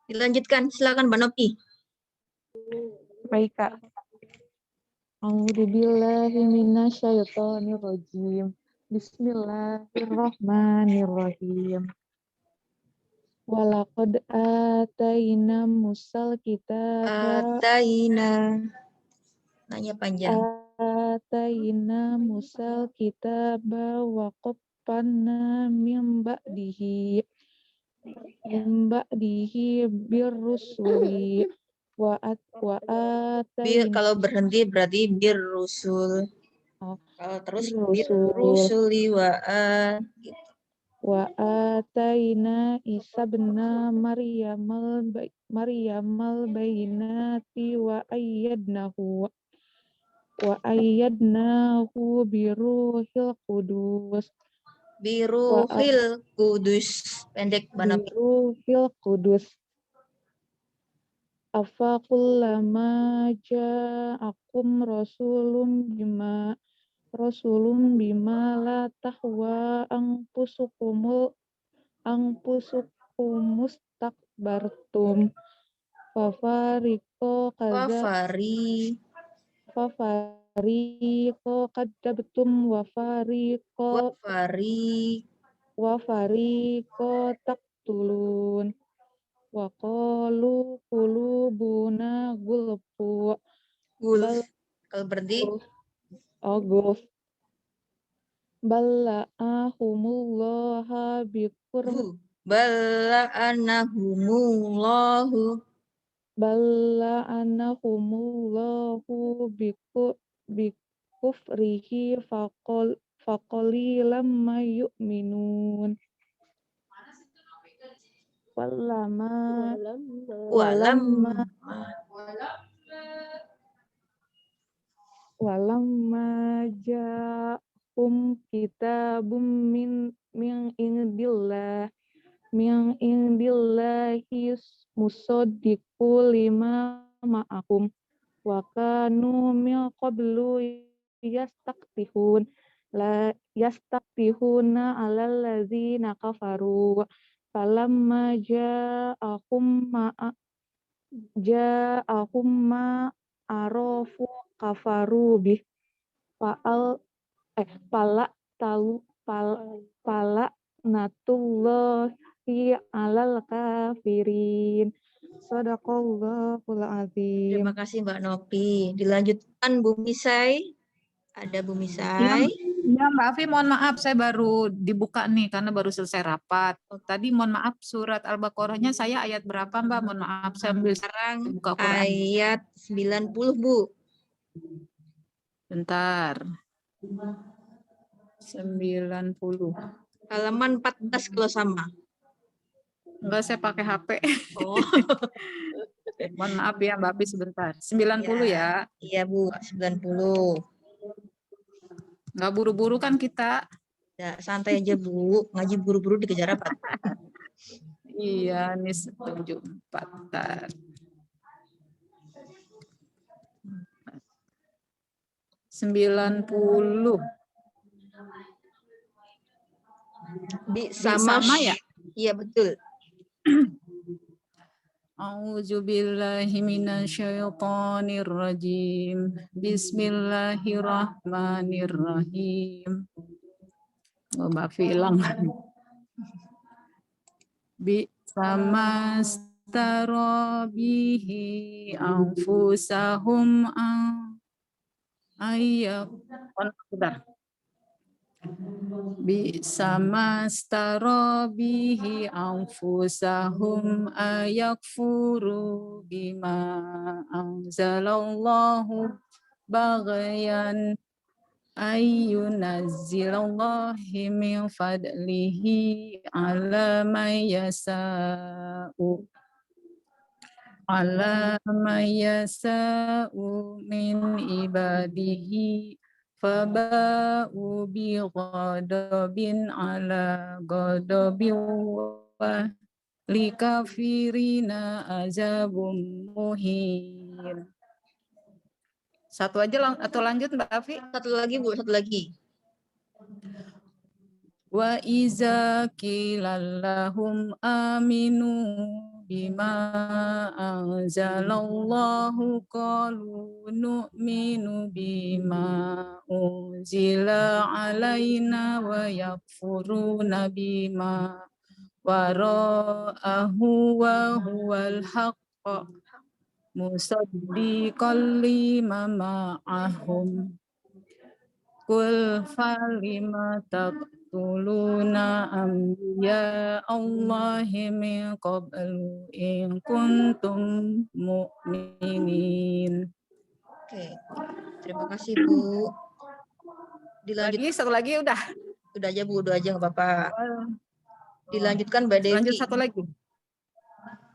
Speaker 1: dilanjutkan. Silakan Mbak Nopi.
Speaker 8: Baik, Kak. A'udzubillahi minasyaitonirrajim. Bismillahirrahmanirrahim. Walaqad atayna Musal kitaba
Speaker 1: Ataina. Nanya panjang.
Speaker 8: atayna Musal kitaba wa qaffana min ba'dihi birrusuli wa atayna
Speaker 1: Kalau berhenti berarti bir rusul.
Speaker 8: oh,
Speaker 1: Kalau terus bir
Speaker 8: birrusul
Speaker 1: rusuli gitu.
Speaker 8: wa atayna Isa bena Maryamal bayyinati wa ayyadnahu biruhil qudus
Speaker 1: Biruhil kudus. Pendek Mbak Nopi.
Speaker 8: biruhil qudus afa kullama ja'akum rasulun bima la tahwa anfusukumustakbartum fafariqo kadzabtum wa fariqo taqtulun wa qalu qulubuna gulfu bal
Speaker 1: Kalau berhenti
Speaker 8: gulf bala'ahumullaha bikur
Speaker 1: bala'anahumullahu
Speaker 8: bikufrihi faqalilam ma yu'minun walamma ja'um kitabum min indillahi musaddiqul lima ma'akum wa kanu min qablu yastaqtihuna 'alal ladzina kafaru falamma ja'ahum ma arafu kafaru bih pala natullahi 'alal kafirin. Shadaqallahul azim.
Speaker 1: Terima kasih Mbak Nopi. Dilanjutkan Bu Misai. Ada Bu Misai.
Speaker 6: Ya, Mbak Afi, mohon maaf saya baru dibuka nih karena baru selesai rapat. Tadi mohon maaf surat Al-Baqarahnya saya ayat berapa Mbak? Mohon maaf saya ambil
Speaker 1: Sekarang
Speaker 6: buka Quran.
Speaker 1: ayat 90 Bu.
Speaker 6: Bentar. 90.
Speaker 1: Halaman 14 kalau sama.
Speaker 6: Enggak, saya pakai HP.
Speaker 1: Oh.
Speaker 6: Mohon maaf ya Mbak Afi sebentar. 90 ya.
Speaker 1: Iya Bu, 90.
Speaker 6: Enggak buru-buru kan kita.
Speaker 1: Ya, santai aja Bu. Ngaji buru-buru dikejar apa?
Speaker 6: Iya, ini 74. 90. Sama ya?
Speaker 1: Iya betul.
Speaker 6: A'udzubillahi minasyaitonirrajim. Bismillahirrahmanirrahim. Oh, Mbak Filang. Sama bihi anfusahum sama bihi anfusahum ayakfuru bima anzalallahu baghyan ayyunazzilallahi min fadlihi ala may yasa'u min ibadihi faba'u bi ghadabin ala ghadabin wa likafirina azabun muhin. Satu aja atau lanjut Mbak Afi?
Speaker 1: Satu lagi Bu, satu lagi.
Speaker 6: Wa iza qila lahum aminu bima anzalallahu qalu nu'minu bima unzila alaina wa yakfuruna bima wara'ahu wa huwal haqq musaddiqan lima ma'ahum. Kul falima taqtuluna anbiya Allahi min qablu in kuntum mu'minin.
Speaker 1: Oke, terima kasih Bu.
Speaker 6: Lagi satu lagi udah.
Speaker 1: Udah aja Bu, udah aja nggak apa-apa. Dilanjutkan Mbak Devi.
Speaker 6: Lanjut satu lagi.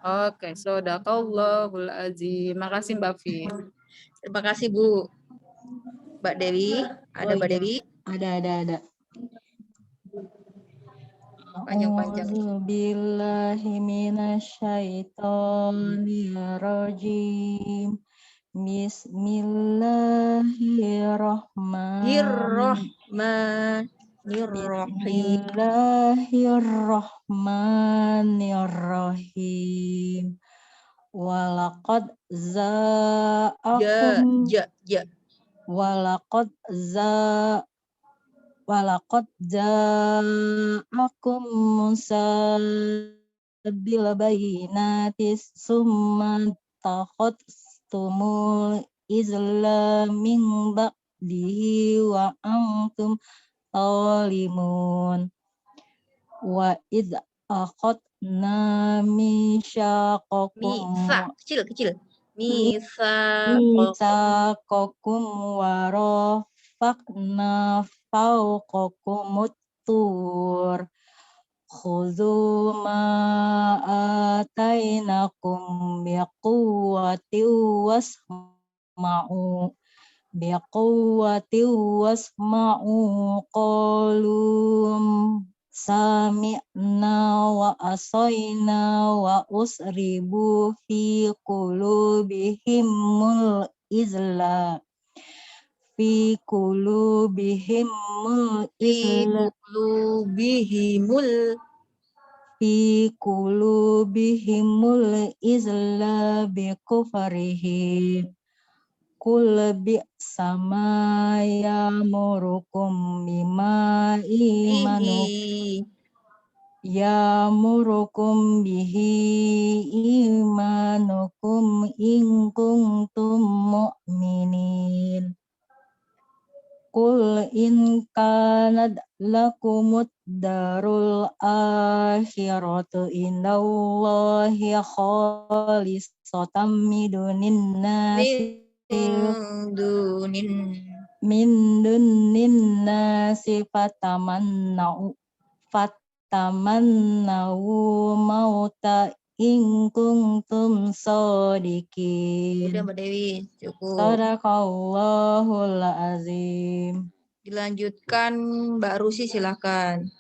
Speaker 6: Oke, Shadaqallahul azim. Makasih Mbak Fi.
Speaker 1: Terima kasih Bu. Mbak Dewi, ada Mbak Dewi?
Speaker 7: Ada.
Speaker 1: Panjang-panjang.
Speaker 7: A'udzubillahi minasyaitonirrajim. Bismillahirrahmanirrahim. Bismillahirrahmanirrahim. Walaqad za'akum Walaqad ja'akum Musa bil bayyinati summa takhadtumul izla min ba'dihi wa antum zalimun. Wa idh akhadna
Speaker 1: kecil.
Speaker 7: Misaqakum wa rafa'na fawqakumut tur. Khudhu ma atainakum biquwwati wasma'u qalum sami'na wa asoyna wa usribu fi qulubihimul izla biqufrihim. Kul bi'sama yamurukum bihi imanukum in kuntum mu'minin. Kul in kanat lakumud darul akhiratu indallahi khalisatan min dunin nasi fatamannau mauta in kuntum shodiqin.
Speaker 1: Udah Mbak Dewi, cukup.
Speaker 7: Shadaqallahul azim.
Speaker 1: Dilanjutkan Mbak Rusi, silakan.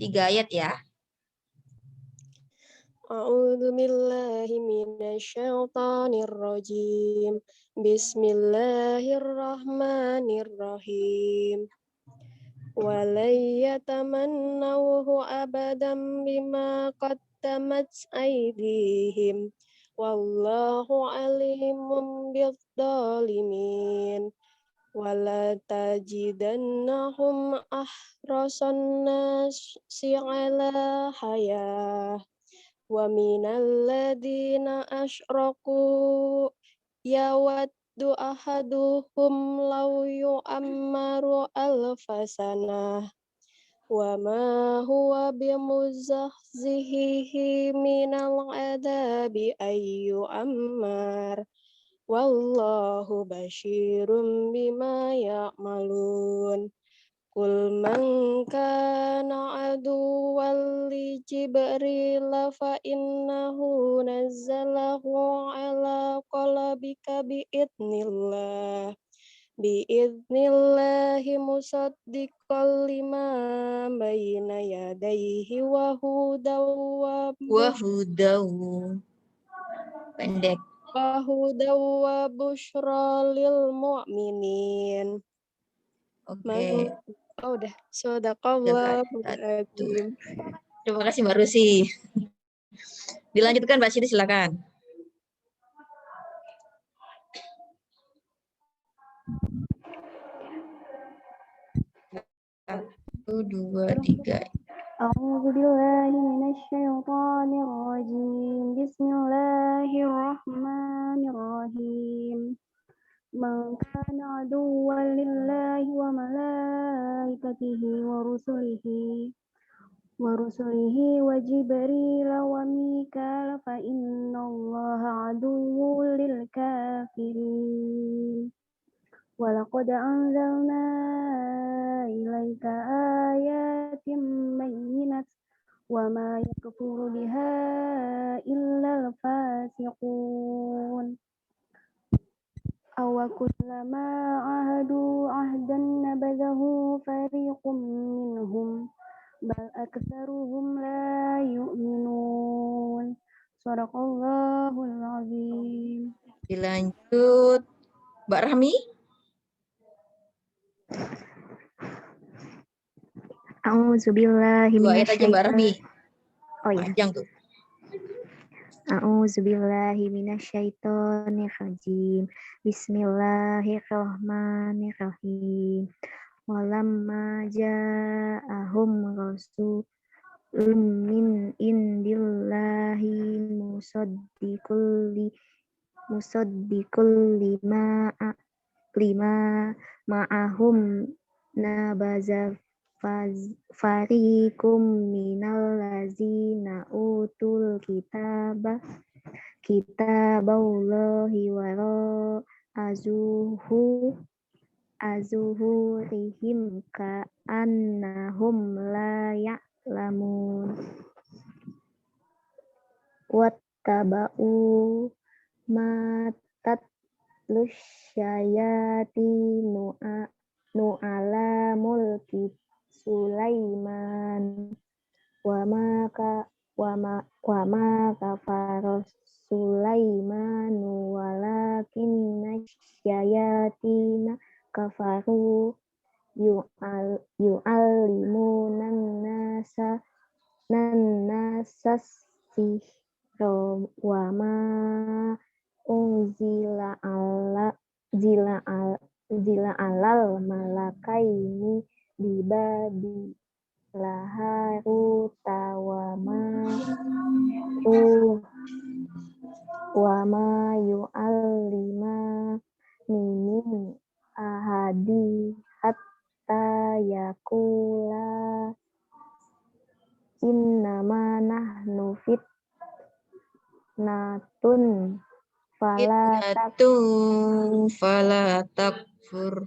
Speaker 1: 3 ayat ya.
Speaker 9: A'udzu billahi minasyaitonir rajim. Bismillahirrahmanirrahim. Walayyatamannahu abadan bima qaddamat aydihim. Wallahu alimun bidzalimin. Wala tajidannahum ahrasan nasi ala hayah. Wa minal ladina asyraku yawaddu ahaduhum law yu'ammaru alfasanah wa ma huwa bimuzahzihi minal adabi ayyu ammar wallahu basyirum bima ya'malun. Kul man kana aduwwan li Jibril fa innahu nazzalahu ala qalbika biidnillahi musaddiqan lima bayna yadayhi wa hudaw
Speaker 1: pendek.
Speaker 9: wa busyra lil mu'minin.
Speaker 1: Oke.
Speaker 9: Oh udah. Shadaqallahul adzim.
Speaker 1: Terima kasih Mbak Rusi. Dilanjutkan Mbak Siti, silakan. Satu, dua, tiga.
Speaker 2: A'udzubillahi minasyaitonirrajim. Bismillahirrahmanirrahim. Man kana aduwwan lillahi wa malaikatihi wa rusulihi wa Jibril wa Mikal fa innallaha aduwwun lil kafirin. Walaqad anzalna ilaika ayatin bayyinat wa ma yakfuru biha illal fasiqun. Awa kullama ahadu ahdan nabadahu fariqum minhum bal aktsaruhum la yu'minun. Shadaqallahul azim.
Speaker 1: Dilanjut Mbak Rahmi.
Speaker 2: A'udzubillahi
Speaker 1: Dua ayat aja Mbak Rahmi.
Speaker 2: Oh ya.
Speaker 1: Panjang tuh.
Speaker 2: A'udzubillahi minasyaitonirrajim. Bismillahirrahmanirrahim. Walamma ja'ahum rasulun min indillahi musaddiqul lima ma'ahum nabaza fariqum minal lazina utul kitaballahi wara azuhurihim ka'annahum la ya'lamun. Wattaba'u ma tatlus syayatinu ala mulki Sulaiman wa ma kafara Sulaimanu walakinna syayatina kafaru yu'allimunan nasa sihra wa ma unzila alal malakaini di babi laharuta wa ma yu'allima min ahadi hatta yakula innama nahnu fitnatun fala takfur.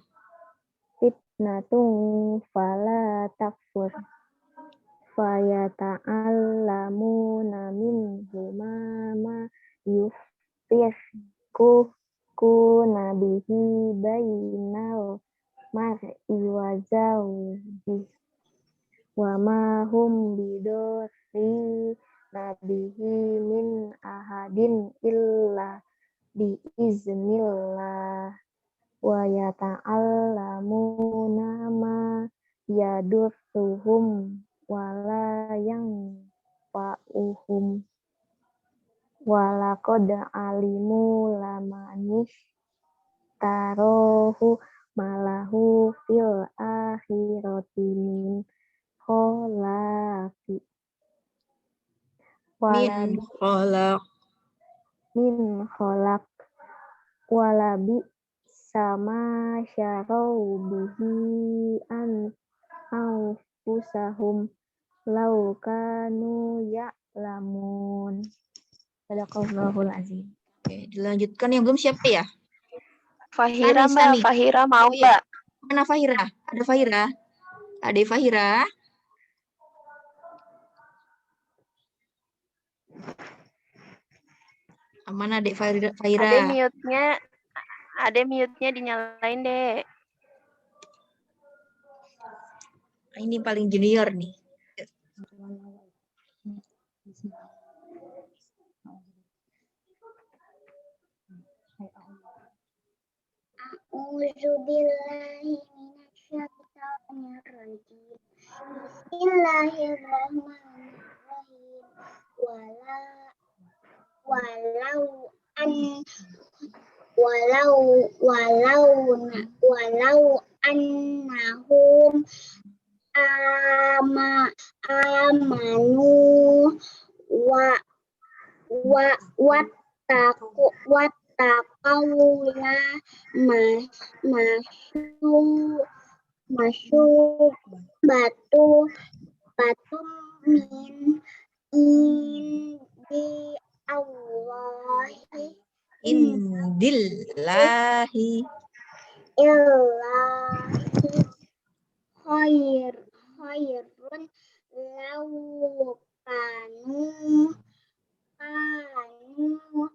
Speaker 2: Fayata'allamuna minhuma ma yufirquna bihi bainal mar'i wa zawjihi wa ma hum bidorri nabihi min ahadin illa biiznillah wa yata'allamuna ma yadurruhum wala yanfa'uhum walaqad alimu lamanih tarohu malahu fil akhirati min kholaqi min kholaq walabi sama syarau bihi anfusahum law kanu ya'lamun. Sadaqallahul azim.
Speaker 1: Oke, dilanjutkan yang belum siapa ya?
Speaker 9: Fahira Mbak, Fahira mau Mbak.
Speaker 1: Mana Fahira? Ada Fahira? Ada Fahira? Mana Dek Fahira?
Speaker 9: Ada mute-nya dinyalain, Dek.
Speaker 1: Ini paling junior nih.
Speaker 5: A'udzubillahi minasyaitonir
Speaker 2: Bismillahirrahmanirrahim. Walau an walau annahum amanu wattaqawla masuk batu min indi Allahi
Speaker 1: Indillahi.
Speaker 2: illahi khairun law kanu ya'lamun.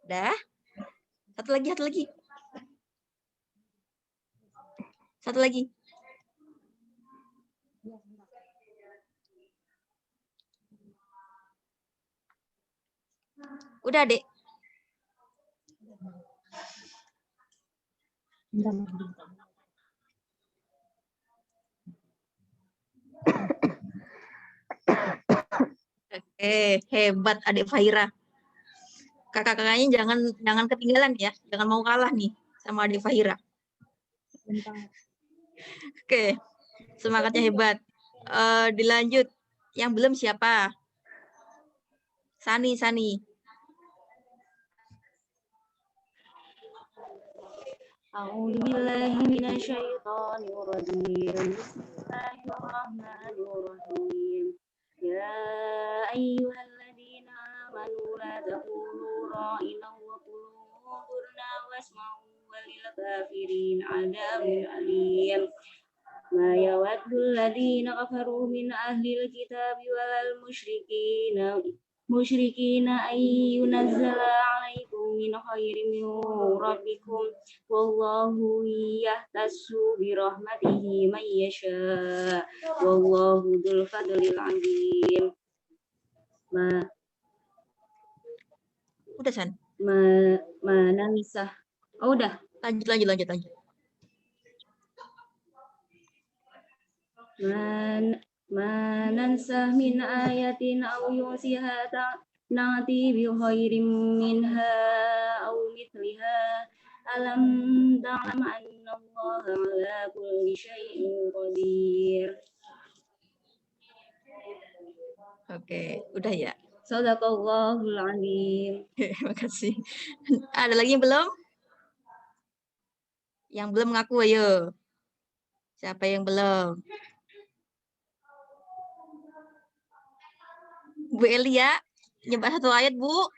Speaker 1: Dah? Satu lagi. Satu lagi. Udah, Dek. Oke, hebat Adik Fahira. Kakak-kakaknya jangan ketinggalan ya, jangan mau kalah nih sama Adik Fahira. Oke, semangatnya hebat. Dilanjut, yang belum siapa? Sani.
Speaker 10: A'udzubillahi minasyaitonirrajim. Bismillahirrahmanirrahim. Ya ayyuhalladzina amanu la taqulu ra'ina wa qulu unzurna wasma'u walil kafirin 'adzabun alim. Ma yawaddul ladzina kafaru min ahlil kitabi walal musyrikina ay yunazzala 'alaikum min khairin min rabbikum wallahu yahtassu bi rahmatihi man yasha wallahu dzul fadlil 'azim.
Speaker 1: Udah, San.
Speaker 10: Nansah. Oh, udah.
Speaker 1: Lanjut.
Speaker 10: Nansah min ayatin aw yusiha na'ti bi khairin minha aw mithliha alam ta'lam anna Allaha 'ala kulli syai'in qadir.
Speaker 1: Oke, udah ya.
Speaker 10: Shadaqallahul 'azim.
Speaker 1: Makasih. Ada lagi yang belum? Yang belum ngaku ayo. Siapa yang belum? Bu Elia, nyoba satu ayat, Bu.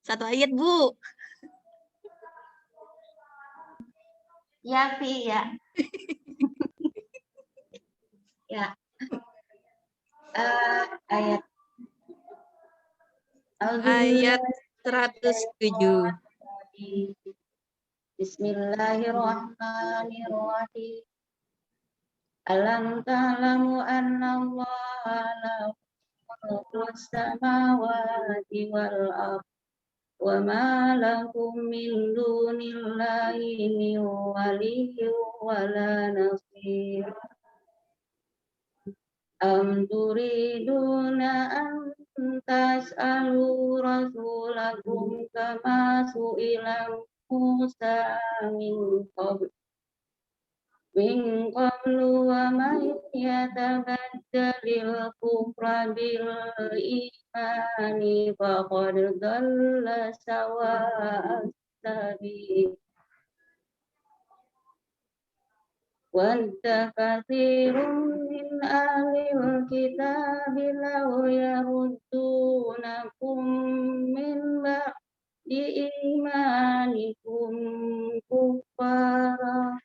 Speaker 1: Satu ayat, Bu.
Speaker 5: Ya, Fi, ya. Ya. Ayat.
Speaker 1: Ayat 107.
Speaker 10: Bismillahirrahmanirrahim. Alam ta'lamu anna Allaha lahu mulkus samawati wal ardh wa ma lakum min dunillahi min waliyyin wala nasir. Am turiduna an tas'alu rasulakum kama su'ila Musa min qablu wa man yatabaddalil kufra bil imani faqad dhalla sawa'as sabil. Wadda katsirun min ahlil kitabi law yaruddunakum min ba'di imanikum kuffara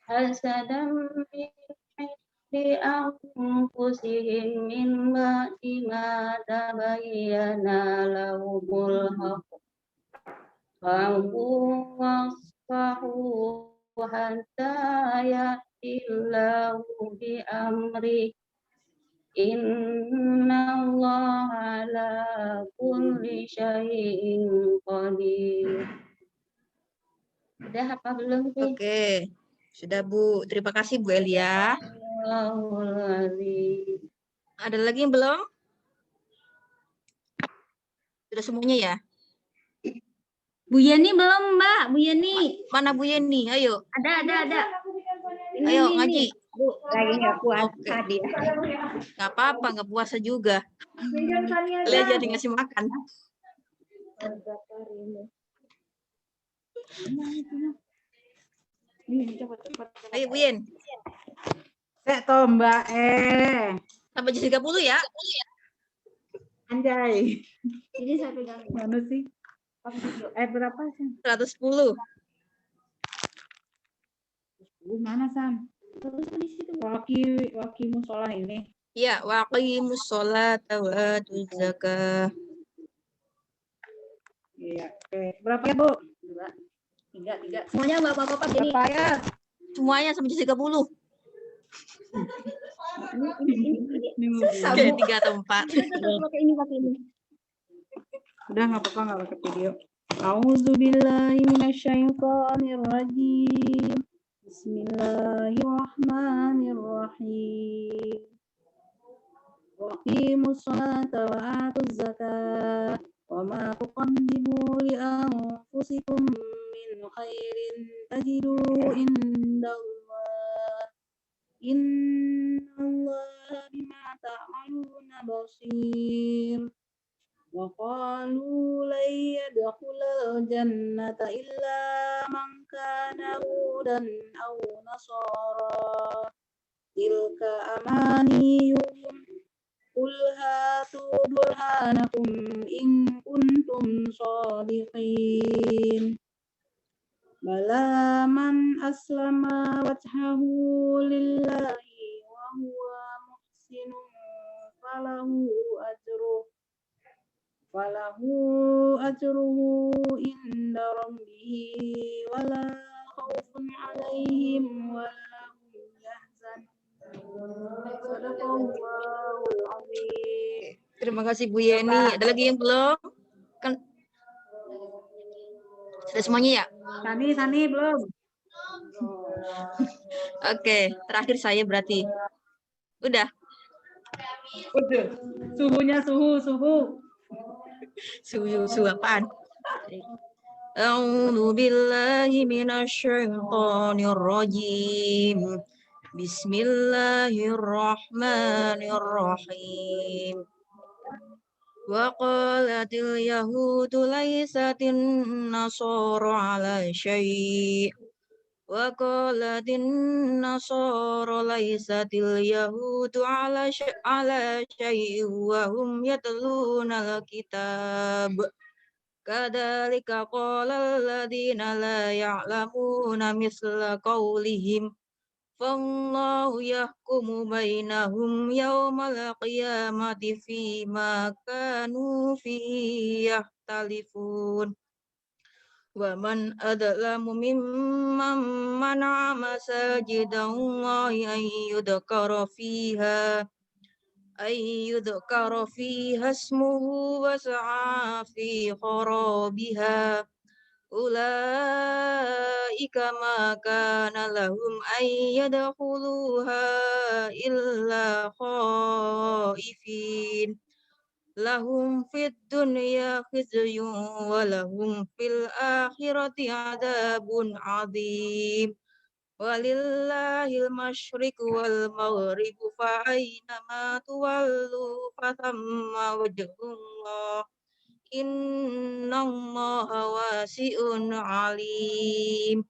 Speaker 10: hasadan min indi anfusihim min ba'di ma tabayyana lahumul haqq fa'fu wasfahu hatta ya'tillahu bi amri Innallaha ala kulli syai'in qadir. Udah apa belum sih?
Speaker 1: Oke, sudah Bu. Terima kasih Bu Elia.
Speaker 10: Astagfirullahaladzim.
Speaker 1: Ada lagi yang belum? Sudah semuanya ya?
Speaker 5: Bu Yeni belum, Mbak. Bu Yeni.
Speaker 1: Mana Bu Yeni? Ayo.
Speaker 5: Ada.
Speaker 1: Ayo ngaji.
Speaker 5: Bu, lagi nggak puasa
Speaker 1: Oke.
Speaker 5: dia.
Speaker 1: Nggak apa-apa, nggak puasa juga. Kalian jadi ngasih makan. Ayo Bu Yen.
Speaker 11: Saya toh Mbak
Speaker 1: Sampai jam 30 ya.
Speaker 11: Anjay.
Speaker 5: Ini saya pegang.
Speaker 11: Mana sih? Berapa sih?
Speaker 1: 110.
Speaker 11: Mana Sam? Waki musola ini.
Speaker 1: Iya, waqimus sholata wa atuz zakah.
Speaker 11: Iya, oke. Berapa ya, Bu?
Speaker 5: 3. Semuanya Bapak-bapak jadi.
Speaker 11: Berapa ya?
Speaker 1: Semuanya sampai jam 30.
Speaker 5: Ini
Speaker 1: Oke, 3 atau 4.
Speaker 5: pakai ini.
Speaker 11: Udah nggak apa-apa, nggak pakai video. A'udzubillahi minasyaitonir rajim. Bismillahirrahmanirrahim. Waqimus sholata wa atuz zakah wa ma tuqaddimu li anfusikum min khairin tajiduhu indallah. Innallaha bima ta'maluna basir. Wa qalu lan yadkhulal jannata illa man kana hudan aw nasara. Tilka amaniyuhum qul hatu burhanakum in kuntum shadiqin. Bala man aslama wajhahu lillahi wa huwa muhsinun falahu ajruhu inda rabbih wala khaufun alaihim wala hum yahzanun. Sadaqallahul azim.
Speaker 1: Terima kasih Bu Yeni. Ada lagi yang belum? Kan sudah semuanya ya?
Speaker 11: Sani belum?
Speaker 1: Oke, terakhir saya berarti. Udah.
Speaker 11: Udah. Suhu.
Speaker 1: Suhu apaan? A'udzu billahi minasyaitonir rajim. Bismillahirrahmanirrahim. Wa qalatil yahudu laysatin nasara ala syai'. Wa qalatin nasara laysatil yahudu ala syai' wa hum yatluna al-kitab. Kadzalika qala alladziina la ya'lamuuna misla qaulihim. Fallahu yahkumu bainahum yawmal qiyamati fima kanu fihi yakhtalifun. Wa man adlamu mimman mana'a masajidallahi an yudhkara fiha ismuhu wa sa'a fi kharabiha. Ulaika ma kana lahum ay yadkhuluha illa khaifin. Lahum fid dunya khizyun wa lahum fil akhirati adzabun adzim. Walillahil masyriqu wal maghribu fa aynama tuwallu fatamma wajhullah. Innallaha wasi'un alim.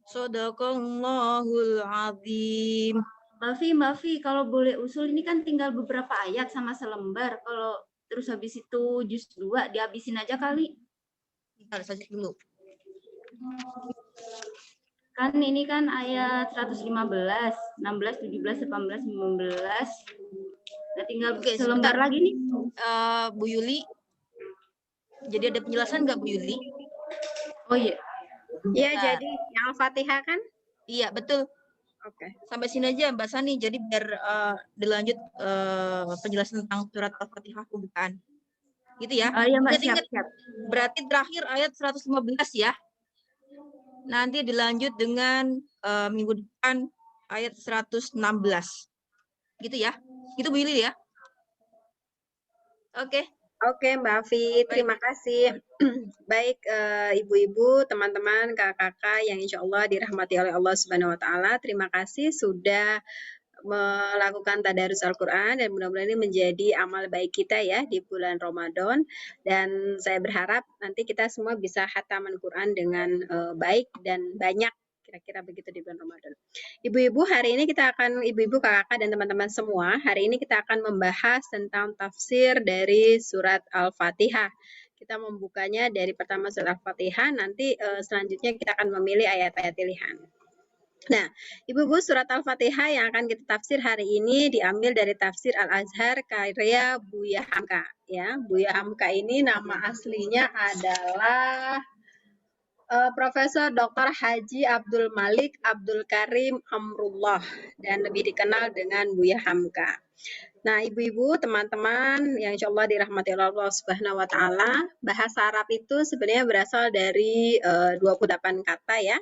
Speaker 1: Shadaqallahul azim.
Speaker 5: Mbak Fi, kalau boleh usul ini kan tinggal beberapa ayat sama selembar. Kalau terus habis itu juz 2 dihabisin aja kali.
Speaker 1: Bentar saja dulu.
Speaker 5: Kan ini kan ayat 115, 16, 17, 18, 19. Nah, tinggal selembar lagi nih.
Speaker 1: Bu Yuli. Jadi ada penjelasan nggak Bu Yuli?
Speaker 5: Oh iya.
Speaker 3: Iya, jadi yang Al-Fatihah kan?
Speaker 1: Iya, betul.
Speaker 3: Oke.
Speaker 1: Sampai sini aja Mbak Sani. Jadi biar dilanjut penjelasan tentang surat Al-Fatihah pembukaan. Gitu ya.
Speaker 5: Oh iya Mbak,
Speaker 1: Ingat-ingat,
Speaker 5: siap.
Speaker 1: berarti terakhir ayat 115 ya. Nanti dilanjut dengan minggu depan ayat 116. Gitu ya. Gitu Bu Lili ya. Oke.
Speaker 3: Oke, Mbak Afi, terima kasih. Baik, ibu-ibu, teman-teman, kakak-kakak yang insya Allah dirahmati oleh Allah Subhanahu Wa Taala, terima kasih sudah melakukan tadarus Al-Quran dan mudah-mudahan ini menjadi amal baik kita ya di bulan Ramadan, dan saya berharap nanti kita semua bisa khataman Quran dengan baik dan banyak, kira-kira begitu di bulan Ramadan. Ibu-ibu, hari ini kita akan, ibu-ibu, kakak, dan teman-teman semua, hari ini kita akan membahas tentang tafsir dari surat Al-Fatihah. Kita membukanya dari pertama surat Al-Fatihah, nanti selanjutnya kita akan memilih ayat-ayat pilihan. Nah, ibu-ibu, surat Al-Fatihah yang akan kita tafsir hari ini diambil dari tafsir Al-Azhar karya Buya Hamka. Ya, Buya Hamka ini nama aslinya adalah Profesor Dr. Haji Abdul Malik Abdul Karim Amrullah dan lebih dikenal dengan Buya Hamka. Nah, ibu-ibu, teman-teman yang insya Allah dirahmati Allah Subhanahu Wa Taala, bahasa Arab itu sebenarnya berasal dari 28 kata ya.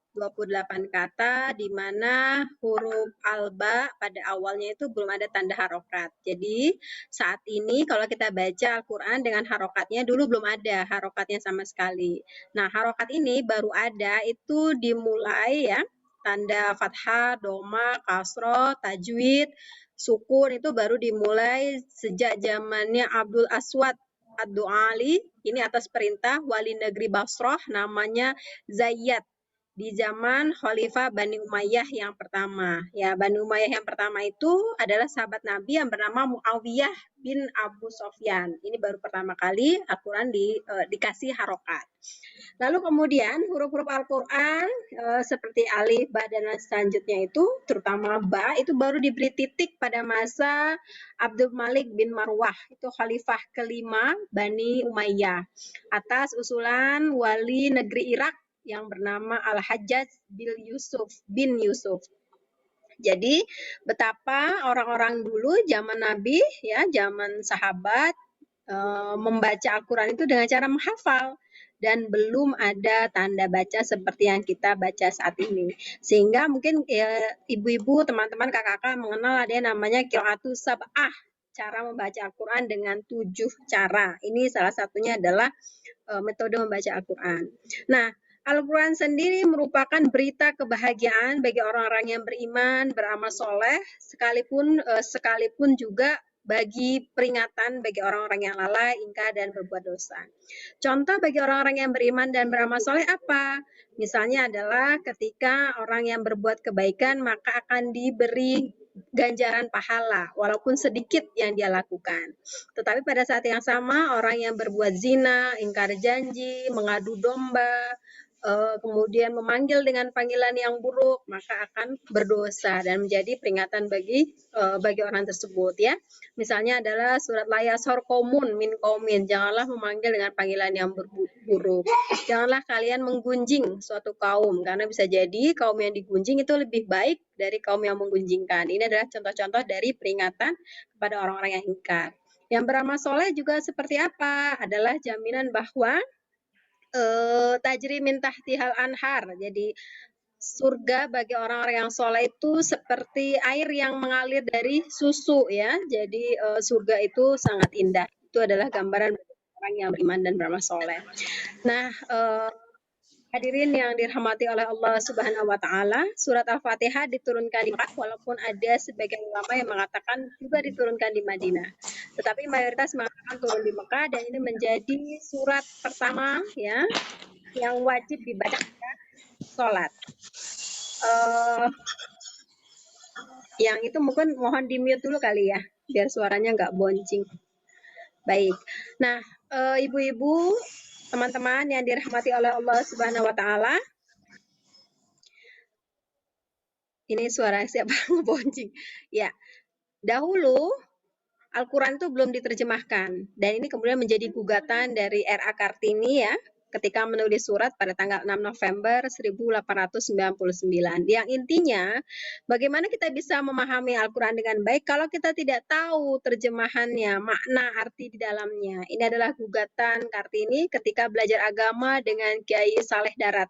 Speaker 3: 28 kata di mana huruf alba pada awalnya itu belum ada tanda harokat. Jadi saat ini kalau kita baca Al-Quran dengan harokatnya, dulu belum ada harokatnya sama sekali. Nah, harokat ini baru ada itu dimulai ya, tanda fathah, doma, kasroh, tajwid, sukun itu baru dimulai sejak zamannya Abdul Aswad Ad-Du'ali, ini atas perintah wali negeri Basrah namanya Zayyad di zaman Khalifah Bani Umayyah yang pertama. Ya, Bani Umayyah yang pertama itu adalah sahabat Nabi yang bernama Muawiyah bin Abu Sofyan. Ini baru pertama kali Al-Quran dikasih harokat. Lalu kemudian huruf-huruf Al-Quran seperti alif, ba, dan selanjutnya itu, terutama ba, itu baru diberi titik pada masa Abdul Malik bin Marwah. Itu Khalifah kelima Bani Umayyah. Atas usulan wali negeri Irak yang bernama Al-Hajjaj bin Yusuf. Jadi betapa orang-orang dulu zaman Nabi ya, zaman sahabat membaca Al-Quran itu dengan cara menghafal dan belum ada tanda baca seperti yang kita baca saat ini. Sehingga mungkin ibu-ibu, teman-teman, kakak-kakak mengenal ada yang namanya qiraatu sab'ah, cara membaca Al-Quran dengan 7 cara. Ini salah satunya adalah metode membaca Al-Quran. Nah, Al-Quran sendiri merupakan berita kebahagiaan bagi orang-orang yang beriman, beramal soleh, sekalipun juga bagi peringatan bagi orang-orang yang lalai, ingkar, dan berbuat dosa. Contoh bagi orang-orang yang beriman dan beramal soleh apa? Misalnya adalah ketika orang yang berbuat kebaikan maka akan diberi ganjaran pahala walaupun sedikit yang dia lakukan. Tetapi pada saat yang sama orang yang berbuat zina, ingkar janji, mengadu domba, kemudian memanggil dengan panggilan yang buruk, maka akan berdosa dan menjadi peringatan bagi orang tersebut ya. Misalnya adalah surat la yashar qaumun min qaumin, janganlah memanggil dengan panggilan yang buruk. Janganlah kalian menggunjing suatu kaum, karena bisa jadi kaum yang digunjing itu lebih baik dari kaum yang menggunjingkan. Ini adalah contoh-contoh dari peringatan kepada orang-orang yang ingkar. Yang beramal soleh juga seperti apa? Adalah jaminan bahwa tajri min tahtihal anhar. Jadi surga bagi orang-orang yang soleh itu seperti air yang mengalir dari susu ya. Jadi surga itu sangat indah. Itu adalah gambaran orang yang beriman dan beramal soleh. Nah, hadirin yang dirahmati oleh Allah Subhanahu Wa Taala, surat Al-Fatihah diturunkan di Mekah, walaupun ada sebagian ulama yang mengatakan juga diturunkan di Madinah. Tetapi mayoritas mengatakan turun di Mekah, dan ini menjadi surat pertama ya yang wajib dibaca sholat. Yang itu mungkin mohon di-mute dulu kali ya, biar suaranya nggak boncing. Baik. Nah, ibu-ibu, teman-teman yang dirahmati oleh Allah Subhanahu Wa Taala, ini suara siapa ngeboncing? Ya, dahulu Al-Quran itu belum diterjemahkan, dan ini kemudian menjadi gugatan dari R.A. Kartini ya, ketika menulis surat pada tanggal 6 November 1899. Yang intinya, bagaimana kita bisa memahami Al-Quran dengan baik kalau kita tidak tahu terjemahannya, makna arti di dalamnya. Ini adalah gugatan Kartini ketika belajar agama dengan Kiai Saleh Darat.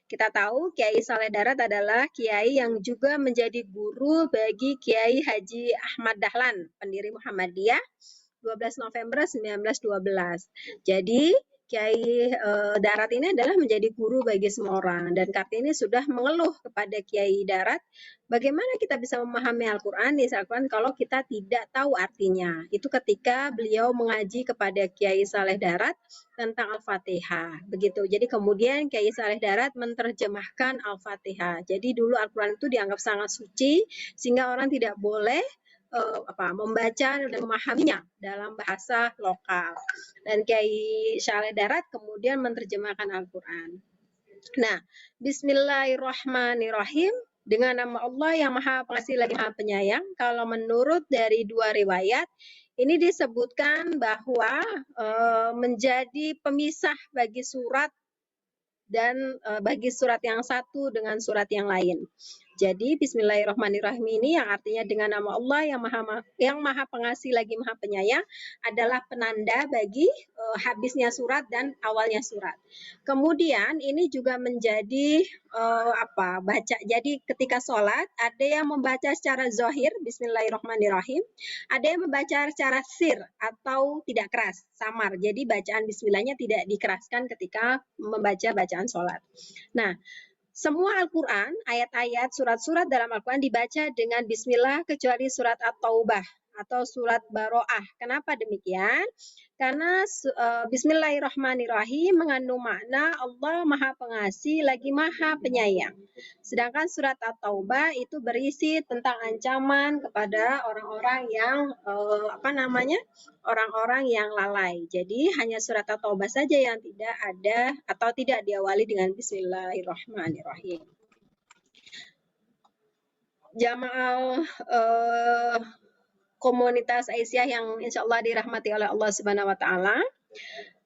Speaker 3: Kita tahu Kiai Saleh Darat adalah kiai yang juga menjadi guru bagi Kiai Haji Ahmad Dahlan, pendiri Muhammadiyah, 12 November 1912. Jadi Kiai Darat ini adalah menjadi guru bagi semua orang, dan Kartini sudah mengeluh kepada Kiai Darat bagaimana kita bisa memahami Al-Quran kalau kita tidak tahu artinya. Itu ketika beliau mengaji kepada Kiai Saleh Darat tentang Al-Fatihah. Begitu. Jadi kemudian Kiai Saleh Darat menerjemahkan Al-Fatihah. Jadi dulu Al-Quran itu dianggap sangat suci sehingga orang tidak boleh membaca dan memahaminya dalam bahasa lokal. Dan Kiai Saleh Darat kemudian menerjemahkan Al-Quran. Nah, Bismillahirrahmanirrahim, dengan nama Allah yang Maha Pengasih lagi Maha Penyayang. Kalau menurut dari dua riwayat, ini disebutkan bahwa menjadi pemisah bagi surat dan bagi surat yang satu dengan surat yang lain. Jadi Bismillahirrahmanirrahim ini yang artinya dengan nama Allah yang maha pengasih lagi maha penyayang adalah penanda bagi habisnya surat dan awalnya surat. Kemudian ini juga menjadi baca. Jadi ketika sholat ada yang membaca secara zahir Bismillahirrahmanirrahim, ada yang membaca secara sir atau tidak keras, samar. Jadi bacaan Bismillahnya tidak dikeraskan ketika membaca bacaan sholat. Nah, semua Al-Quran, ayat-ayat, surat-surat dalam Al-Quran dibaca dengan Bismillah kecuali surat At-Taubah atau surat Baro'ah. Kenapa demikian? Karena Bismillahirrahmanirrahim mengandung makna Allah Maha Pengasih lagi Maha Penyayang. Sedangkan surat At-Taubah itu berisi tentang ancaman kepada orang-orang yang orang-orang yang lalai. Jadi hanya surat At-Taubah saja yang tidak ada atau tidak diawali dengan Bismillahirrahmanirrahim. Jamaah komunitas Aisyah yang insya Allah dirahmati oleh Allah Subhanahu wa Ta'ala.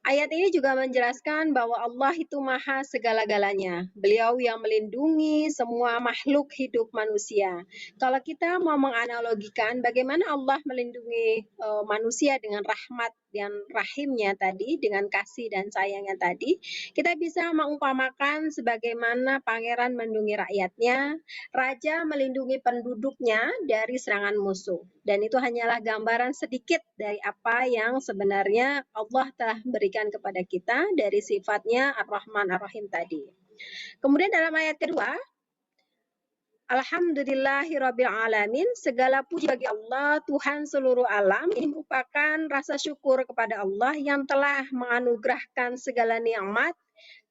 Speaker 3: Ayat ini juga menjelaskan bahwa Allah itu maha segala-galanya. Beliau yang melindungi semua makhluk hidup manusia. Kalau kita mau menganalogikan bagaimana Allah melindungi manusia dengan rahmat dan rahimnya tadi, dengan kasih dan sayangnya tadi, kita bisa mengumpamakan sebagaimana pangeran melindungi rakyatnya, raja melindungi penduduknya dari serangan musuh. Dan itu hanyalah gambaran sedikit dari apa yang sebenarnya Allah telah berikan kepada kita dari sifatnya Ar-Rahman Ar-Rahim tadi. Kemudian dalam ayat kedua, Alhamdulillahirabbil alamin, segala puji bagi Allah Tuhan seluruh alam. Ini merupakan rasa syukur kepada Allah yang telah menganugerahkan segala nikmat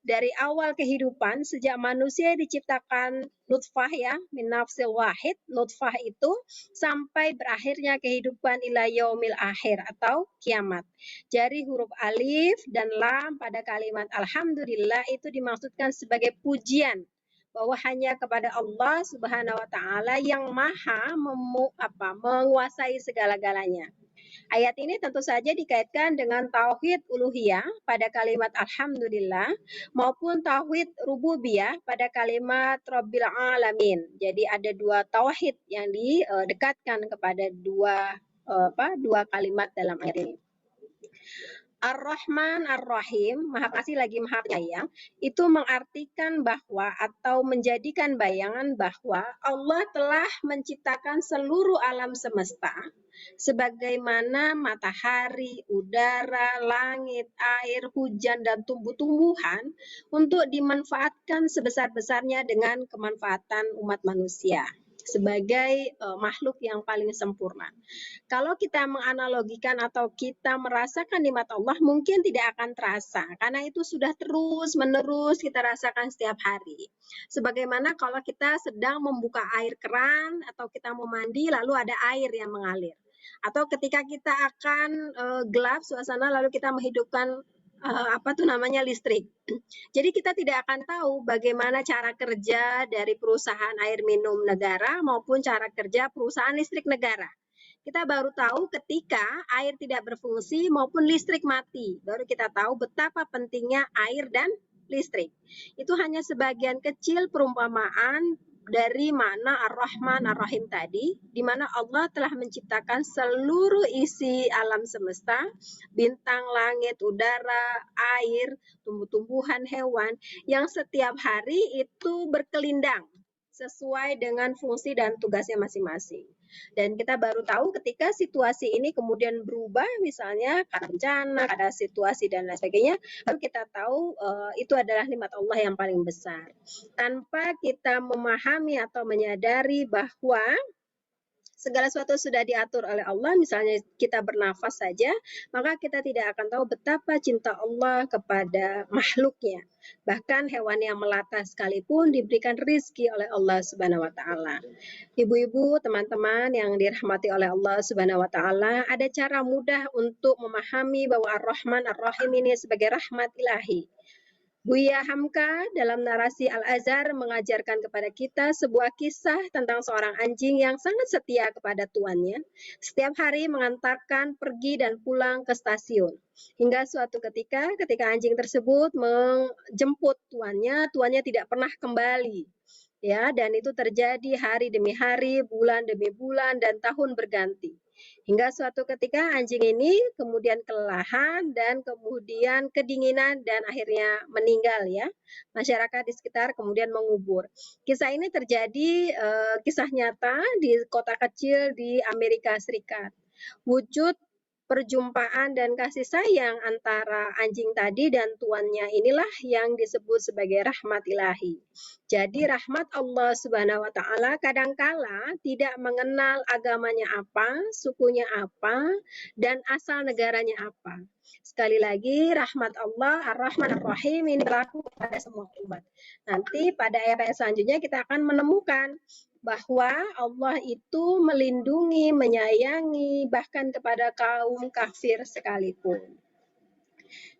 Speaker 3: dari awal kehidupan sejak manusia diciptakan nutfah min nafsil wahid, nutfah itu sampai berakhirnya kehidupan ila yaumil akhir atau kiamat. Jadi huruf alif dan lam pada kalimat alhamdulillah itu dimaksudkan sebagai pujian bahwa hanya kepada Allah Subhanahu wa Ta'ala yang maha menguasai segala-galanya. Ayat ini tentu saja dikaitkan dengan tauhid uluhiyah pada kalimat alhamdulillah maupun tauhid rububiyah pada kalimat rabbil alamin. Jadi ada dua tauhid yang didekatkan kepada dua kalimat dalam ayat ini. Ar-Rahman Ar-Rahim, Maha Kasih lagi Maha Penyayang, itu mengartikan bahwa atau menjadikan bayangan bahwa Allah telah menciptakan seluruh alam semesta sebagaimana matahari, udara, langit, air, hujan, dan tumbuh-tumbuhan untuk dimanfaatkan sebesar-besarnya dengan kemanfaatan umat manusia sebagai makhluk yang paling sempurna. Kalau kita menganalogikan atau kita merasakan nikmat Allah mungkin tidak akan terasa karena itu sudah terus-menerus kita rasakan setiap hari. Sebagaimana kalau kita sedang membuka air keran atau kita mau mandi lalu ada air yang mengalir. Atau ketika kita akan gelap suasana lalu kita menghidupkan listrik. Jadi kita tidak akan tahu bagaimana cara kerja dari perusahaan air minum negara maupun cara kerja perusahaan listrik negara. Kita baru tahu ketika air tidak berfungsi maupun listrik mati. Baru kita tahu betapa pentingnya air dan listrik. Itu hanya sebagian kecil perumpamaan dari makna Ar-Rahman Ar-Rahim tadi, di mana Allah telah menciptakan seluruh isi alam semesta, bintang, langit, udara, air, tumbuh-tumbuhan, hewan, yang setiap hari itu berkelindang sesuai dengan fungsi dan tugasnya masing-masing. Dan kita baru tahu ketika situasi ini kemudian berubah, misalnya karena bencana, ada situasi dan lain sebagainya, baru kita tahu itu adalah nikmat Allah yang paling besar. Tanpa kita memahami atau menyadari bahwa segala sesuatu sudah diatur oleh Allah, misalnya kita bernafas saja, maka kita tidak akan tahu betapa cinta Allah kepada makhluknya. Bahkan hewan yang melata sekalipun diberikan rizki oleh Allah Subhanahu wa Ta'ala. Ibu-ibu, teman-teman yang dirahmati oleh Allah Subhanahu wa Ta'ala, ada cara mudah untuk memahami bahwa Ar-Rahman Ar-Rahim ini sebagai rahmat ilahi. Buya Hamka dalam narasi Al-Azhar mengajarkan kepada kita sebuah kisah tentang seorang anjing yang sangat setia kepada tuannya. Setiap hari mengantarkan pergi dan pulang ke stasiun. Hingga suatu ketika anjing tersebut menjemput tuannya tidak pernah kembali. Ya, dan itu terjadi hari demi hari, bulan demi bulan, dan tahun berganti. Hingga suatu ketika anjing ini kemudian kelelahan dan kemudian kedinginan dan akhirnya meninggal ya. Masyarakat di sekitar kemudian mengubur. Kisah ini terjadi kisah nyata di kota kecil di Amerika Serikat. Wujud perjumpaan dan kasih sayang antara anjing tadi dan tuannya inilah yang disebut sebagai rahmat ilahi. Jadi rahmat Allah Subhanahu wa Ta'ala kadangkala tidak mengenal agamanya apa, sukunya apa, dan asal negaranya apa. Sekali lagi, rahmat Allah Ar-Rahman Ar-Rahim ini berlaku pada semua umat. Nanti pada ayat-ayat selanjutnya kita akan menemukan bahwa Allah itu melindungi, menyayangi, bahkan kepada kaum kafir sekalipun.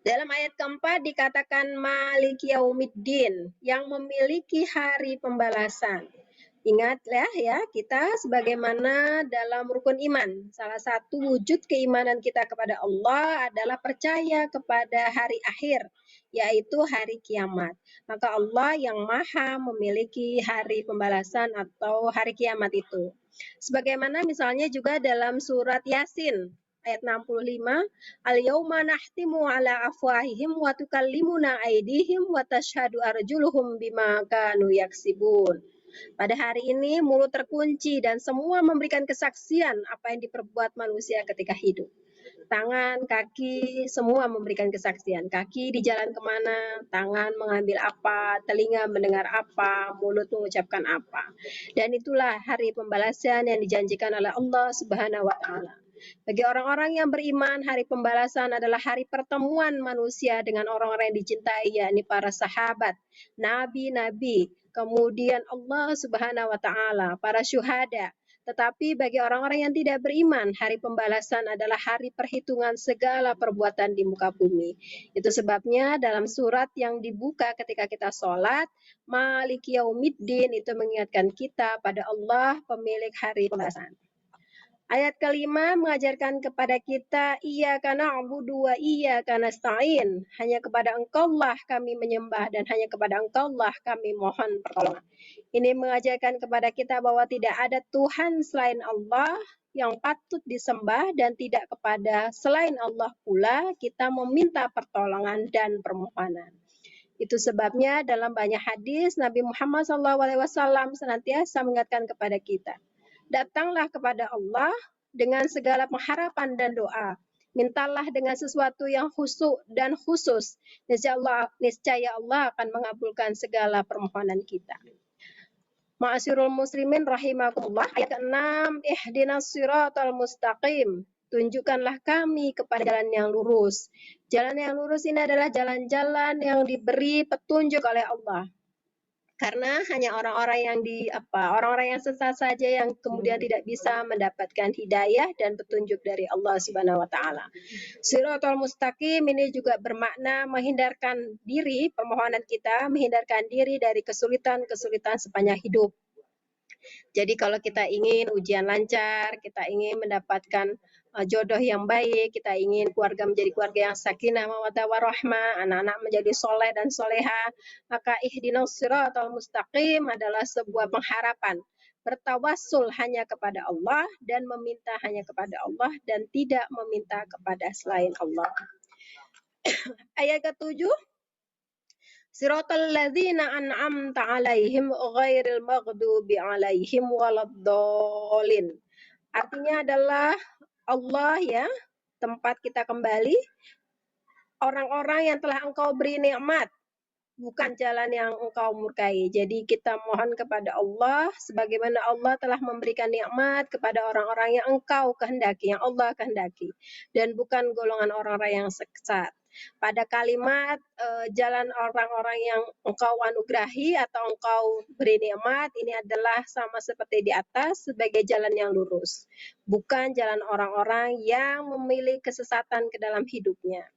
Speaker 3: Dalam ayat keempat dikatakan Malik Yaumiddin, yang memiliki hari pembalasan. Ingatlah ya, kita sebagaimana dalam rukun iman, salah satu wujud keimanan kita kepada Allah adalah percaya kepada hari akhir, yaitu hari kiamat. Maka Allah yang maha memiliki hari pembalasan atau hari kiamat itu. Sebagaimana misalnya juga dalam surat Yasin, ayat 65, al-yauma nahtimu ala afwahihim wa tukallimuna aydihim wa tashhadu arjuluhum bima kanu yaksibun. Pada hari ini mulut terkunci dan semua memberikan kesaksian apa yang diperbuat manusia ketika hidup. Tangan, kaki, semua memberikan kesaksian. Kaki di jalan kemana, tangan mengambil apa, telinga mendengar apa, mulut mengucapkan apa. Dan itulah hari pembalasan yang dijanjikan oleh Allah Subhanahu wa Ta'ala. Bagi orang-orang yang beriman, hari pembalasan adalah hari pertemuan manusia dengan orang-orang yang dicintai, yakni para sahabat, nabi-nabi, kemudian Allah Subhanahu wa Ta'ala, para syuhada. Tetapi bagi orang-orang yang tidak beriman, hari pembalasan adalah hari perhitungan segala perbuatan di muka bumi. Itu sebabnya dalam surat yang dibuka ketika kita sholat, Malik Yaumiddin, itu mengingatkan kita pada Allah, pemilik hari pembalasan. Ayat kelima mengajarkan kepada kita, Iyyaka na'budu wa iyyaka nasta'in. Hanya kepada Engkau-lah kami menyembah dan hanya kepada Engkau-lah kami mohon pertolongan. Ini mengajarkan kepada kita bahwa tidak ada Tuhan selain Allah yang patut disembah dan tidak kepada selain Allah pula kita meminta pertolongan dan permohonan. Itu sebabnya dalam banyak hadis Nabi Muhammad SAW senantiasa mengingatkan kepada kita, datanglah kepada Allah dengan segala pengharapan dan doa. Mintalah dengan sesuatu yang khusyuk dan khusus. Niscaya Allah akan mengabulkan segala permohonan kita. Ma'asyiral muslimin rahimakumullah. Ayat ke-6, ihdinas siratal mustaqim. Tunjukkanlah kami kepada jalan yang lurus. Jalan yang lurus ini adalah jalan-jalan yang diberi petunjuk oleh Allah. Karena hanya orang-orang yang sesat saja yang kemudian tidak bisa mendapatkan hidayah dan petunjuk dari Allah Subhanahu wa Ta'ala. Siratal mustaqim ini juga bermakna menghindarkan diri, permohonan kita menghindarkan diri dari kesulitan-kesulitan sepanjang hidup. Jadi kalau kita ingin ujian lancar, kita ingin mendapatkan jodoh yang baik, kita ingin keluarga menjadi keluarga yang sakinah, mawaddah warahmah, anak-anak menjadi soleh dan soleha, maka ihdinas siratal mustaqim adalah sebuah pengharapan. Bertawassul hanya kepada Allah dan meminta hanya kepada Allah dan tidak meminta kepada selain Allah. Ayat ke-7, Siratal ladzina an'amta 'alaihim ghairil maghdubi 'alaihim waladdallin. Artinya adalah Allah ya, tempat kita kembali, orang-orang yang telah Engkau beri nikmat, bukan jalan yang Engkau murkai. Jadi kita mohon kepada Allah sebagaimana Allah telah memberikan nikmat kepada orang-orang yang Engkau kehendaki, yang Allah kehendaki, dan bukan golongan orang-orang yang sesat. Pada kalimat jalan orang-orang yang Engkau anugerahi atau Engkau beri nikmat, ini adalah sama seperti di atas sebagai jalan yang lurus, bukan jalan orang-orang yang memilih kesesatan ke dalam hidupnya.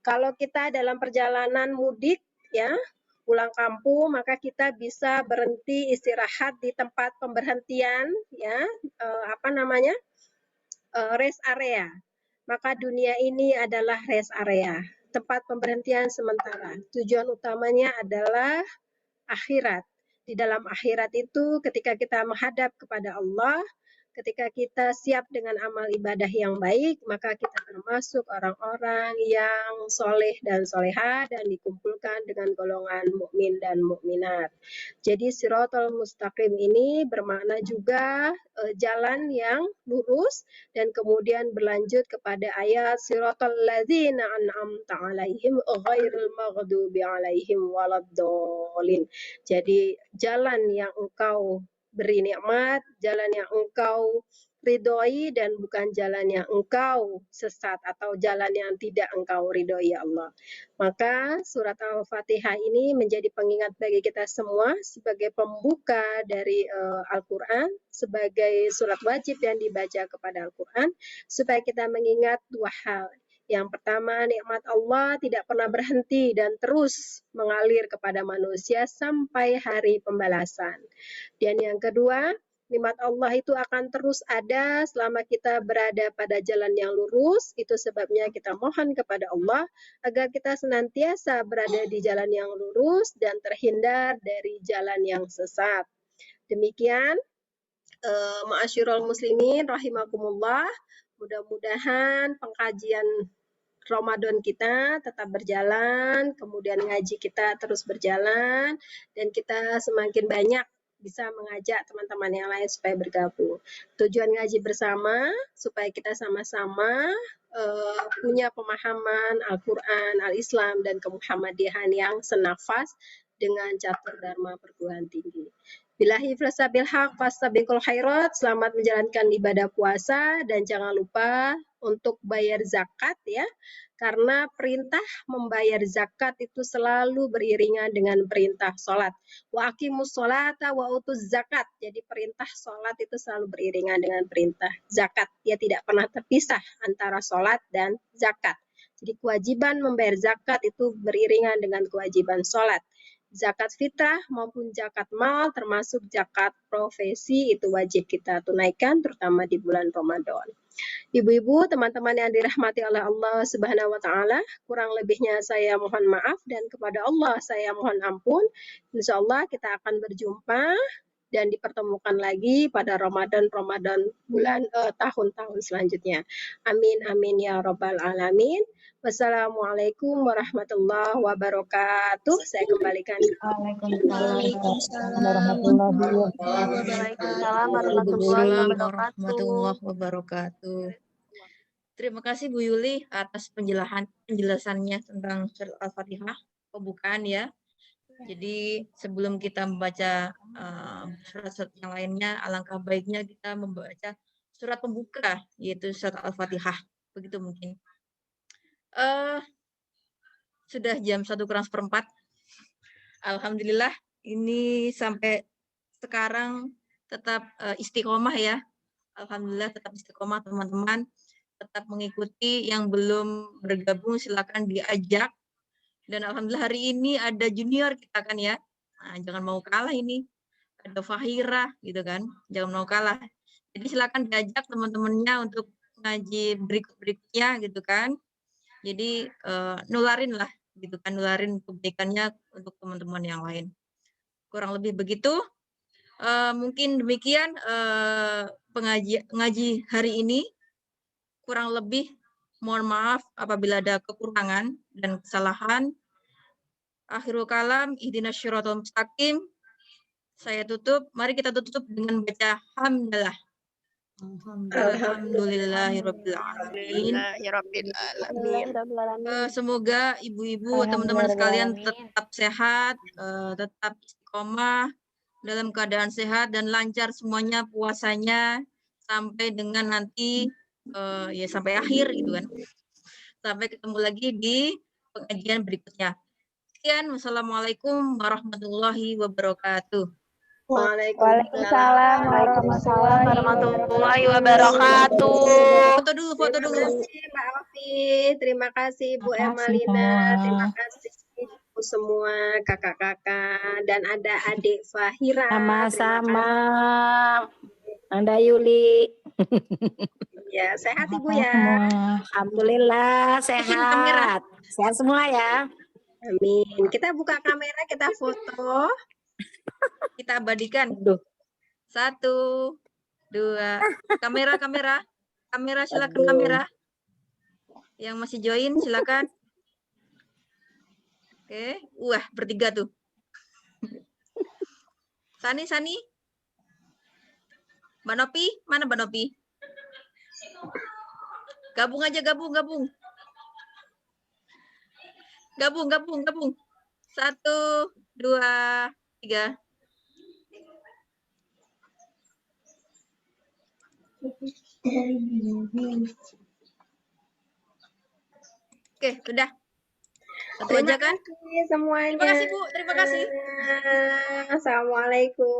Speaker 3: Kalau kita dalam perjalanan mudik ya, pulang kampung, maka kita bisa berhenti istirahat di tempat pemberhentian ya, rest area. Maka dunia ini adalah rest area, tempat pemberhentian sementara. Tujuan utamanya adalah akhirat. Di dalam akhirat itu ketika kita menghadap kepada Allah, ketika kita siap dengan amal ibadah yang baik, maka kita termasuk orang-orang yang soleh dan soleha dan dikumpulkan dengan golongan mukmin dan mukminat. Jadi siratal mustaqim ini bermakna juga jalan yang lurus, dan kemudian berlanjut kepada ayat siratal ladzina an'amta 'alaihim ghairil maghdubi 'alaihim waladdallin. Jadi jalan yang Engkau beri nikmat, jalan yang Engkau ridhoi dan bukan jalan yang Engkau sesat atau jalan yang tidak Engkau ridhoi ya Allah. Maka surat Al-Fatihah ini menjadi pengingat bagi kita semua sebagai pembuka dari Al-Quran, sebagai surat wajib yang dibaca kepada Al-Quran, supaya kita mengingat dua hal. Yang pertama, nikmat Allah tidak pernah berhenti dan terus mengalir kepada manusia sampai hari pembalasan. Dan yang kedua, nikmat Allah itu akan terus ada selama kita berada pada jalan yang lurus. Itu sebabnya kita mohon kepada Allah agar kita senantiasa berada di jalan yang lurus dan terhindar dari jalan yang sesat. Demikian, ma'asyiral muslimin rahimakumullah. Mudah-mudahan pengkajian Ramadan kita tetap berjalan, kemudian ngaji kita terus berjalan, dan kita semakin banyak bisa mengajak teman-teman yang lain supaya bergabung. Tujuan ngaji bersama supaya kita sama-sama punya pemahaman Al-Quran, Al-Islam, dan kemuhammadiyahan yang senafas dengan catur dharma perguruan tinggi. Billahi fasabil haq fastabiqul khairat. Selamat menjalankan ibadah puasa dan jangan lupa untuk bayar zakat ya. Karena perintah membayar zakat itu selalu beriringan dengan perintah sholat. Wa aqimus sholata wa utuz zakat. Jadi perintah sholat itu selalu beriringan dengan perintah zakat. Dia tidak pernah terpisah antara sholat dan zakat. Jadi kewajiban membayar zakat itu beriringan dengan kewajiban sholat. Zakat fitrah maupun zakat mal termasuk zakat profesi itu wajib kita tunaikan terutama di bulan Ramadan. Ibu-ibu, teman-teman yang dirahmati oleh Allah Subhanahu wa taala, kurang lebihnya saya mohon maaf dan kepada Allah saya mohon ampun. Insyaallah kita akan berjumpa dan dipertemukan lagi pada Ramadan bulan tahun-tahun selanjutnya. Amin amin ya rabbal alamin. Wassalamualaikum warahmatullahi wabarakatuh. Saya kembalikan ke
Speaker 9: Waalaikumsalam
Speaker 1: warahmatullahi wabarakatuh. Terima kasih Bu Yuli atas penjelasannya tentang surat Al-Fatihah, pembukaan ya. Jadi sebelum kita membaca surat-surat yang lainnya, alangkah baiknya kita membaca surat pembuka, yaitu surat Al-Fatihah. Begitu mungkin. Sudah jam 1:04. Alhamdulillah, ini sampai sekarang tetap istiqomah ya. Alhamdulillah tetap istiqomah teman-teman. Tetap mengikuti, yang belum bergabung silakan diajak. Dan alhamdulillah hari ini ada junior kita kan ya. Nah, jangan mau kalah ini. ada Fahira gitu kan, jangan mau kalah. Jadi silakan diajak teman-temannya untuk ngaji berikutnya gitu kan. Jadi nularin lah gitu kan, nularin kebaikannya untuk teman-teman yang lain. Kurang lebih begitu. Mungkin demikian ngaji hari ini. Kurang lebih mohon maaf apabila ada kekurangan dan kesalahan. Akhirul kalam, ihdinas syiratal mustaqim. Saya tutup. Mari kita tutup dengan baca hamdalah. Alhamdulillahirabbil alamin. Semoga ibu-ibu, teman-teman sekalian tetap sehat, tetap istiqomah, dalam keadaan sehat dan lancar semuanya puasanya sampai dengan nanti ya sampai akhir gitu kan. Sampai ketemu lagi di pengajian berikutnya. Sekian, wassalamualaikum warahmatullahi wabarakatuh.
Speaker 2: Waalaikumsalam
Speaker 9: warahmatullahi wabarakatuh.
Speaker 1: Foto dulu.
Speaker 3: Terima kasih Mbak Alfi, terima kasih Ibu Emalina, terima kasih ibu semua, kakak-kakak, dan ada adik Fahira.
Speaker 12: Sama-sama, Anda Yuli.
Speaker 3: Ya, sehat Ibu ya.
Speaker 12: Alhamdulillah sehat. Sehat semua ya.
Speaker 3: Amin. Kita buka kamera, kita foto.
Speaker 1: Kita abadikan. 1, 2. Kamera, silakan kamera. Yang masih join silakan. Oke, wah bertiga tuh. Sani. Mbak Nopi, mana Mbak Nopi? Gabung aja, gabung. Gabung. 1, 2, 3. Oke, sudah. Satu aja kan?
Speaker 3: Terima kasih semuanya.
Speaker 1: Terima kasih Bu, terima kasih.
Speaker 3: Assalamualaikum.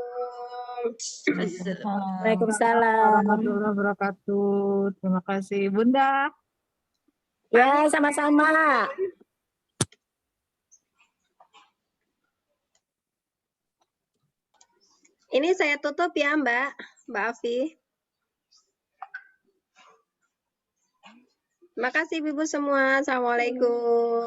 Speaker 12: Waalaikumsalam.
Speaker 6: Warahmatullahi wabarakatuh. Terima kasih Bunda.
Speaker 12: Ya, sama-sama.
Speaker 3: Ini saya tutup ya Mbak Afi. Terima kasih Ibu semua. Assalamualaikum.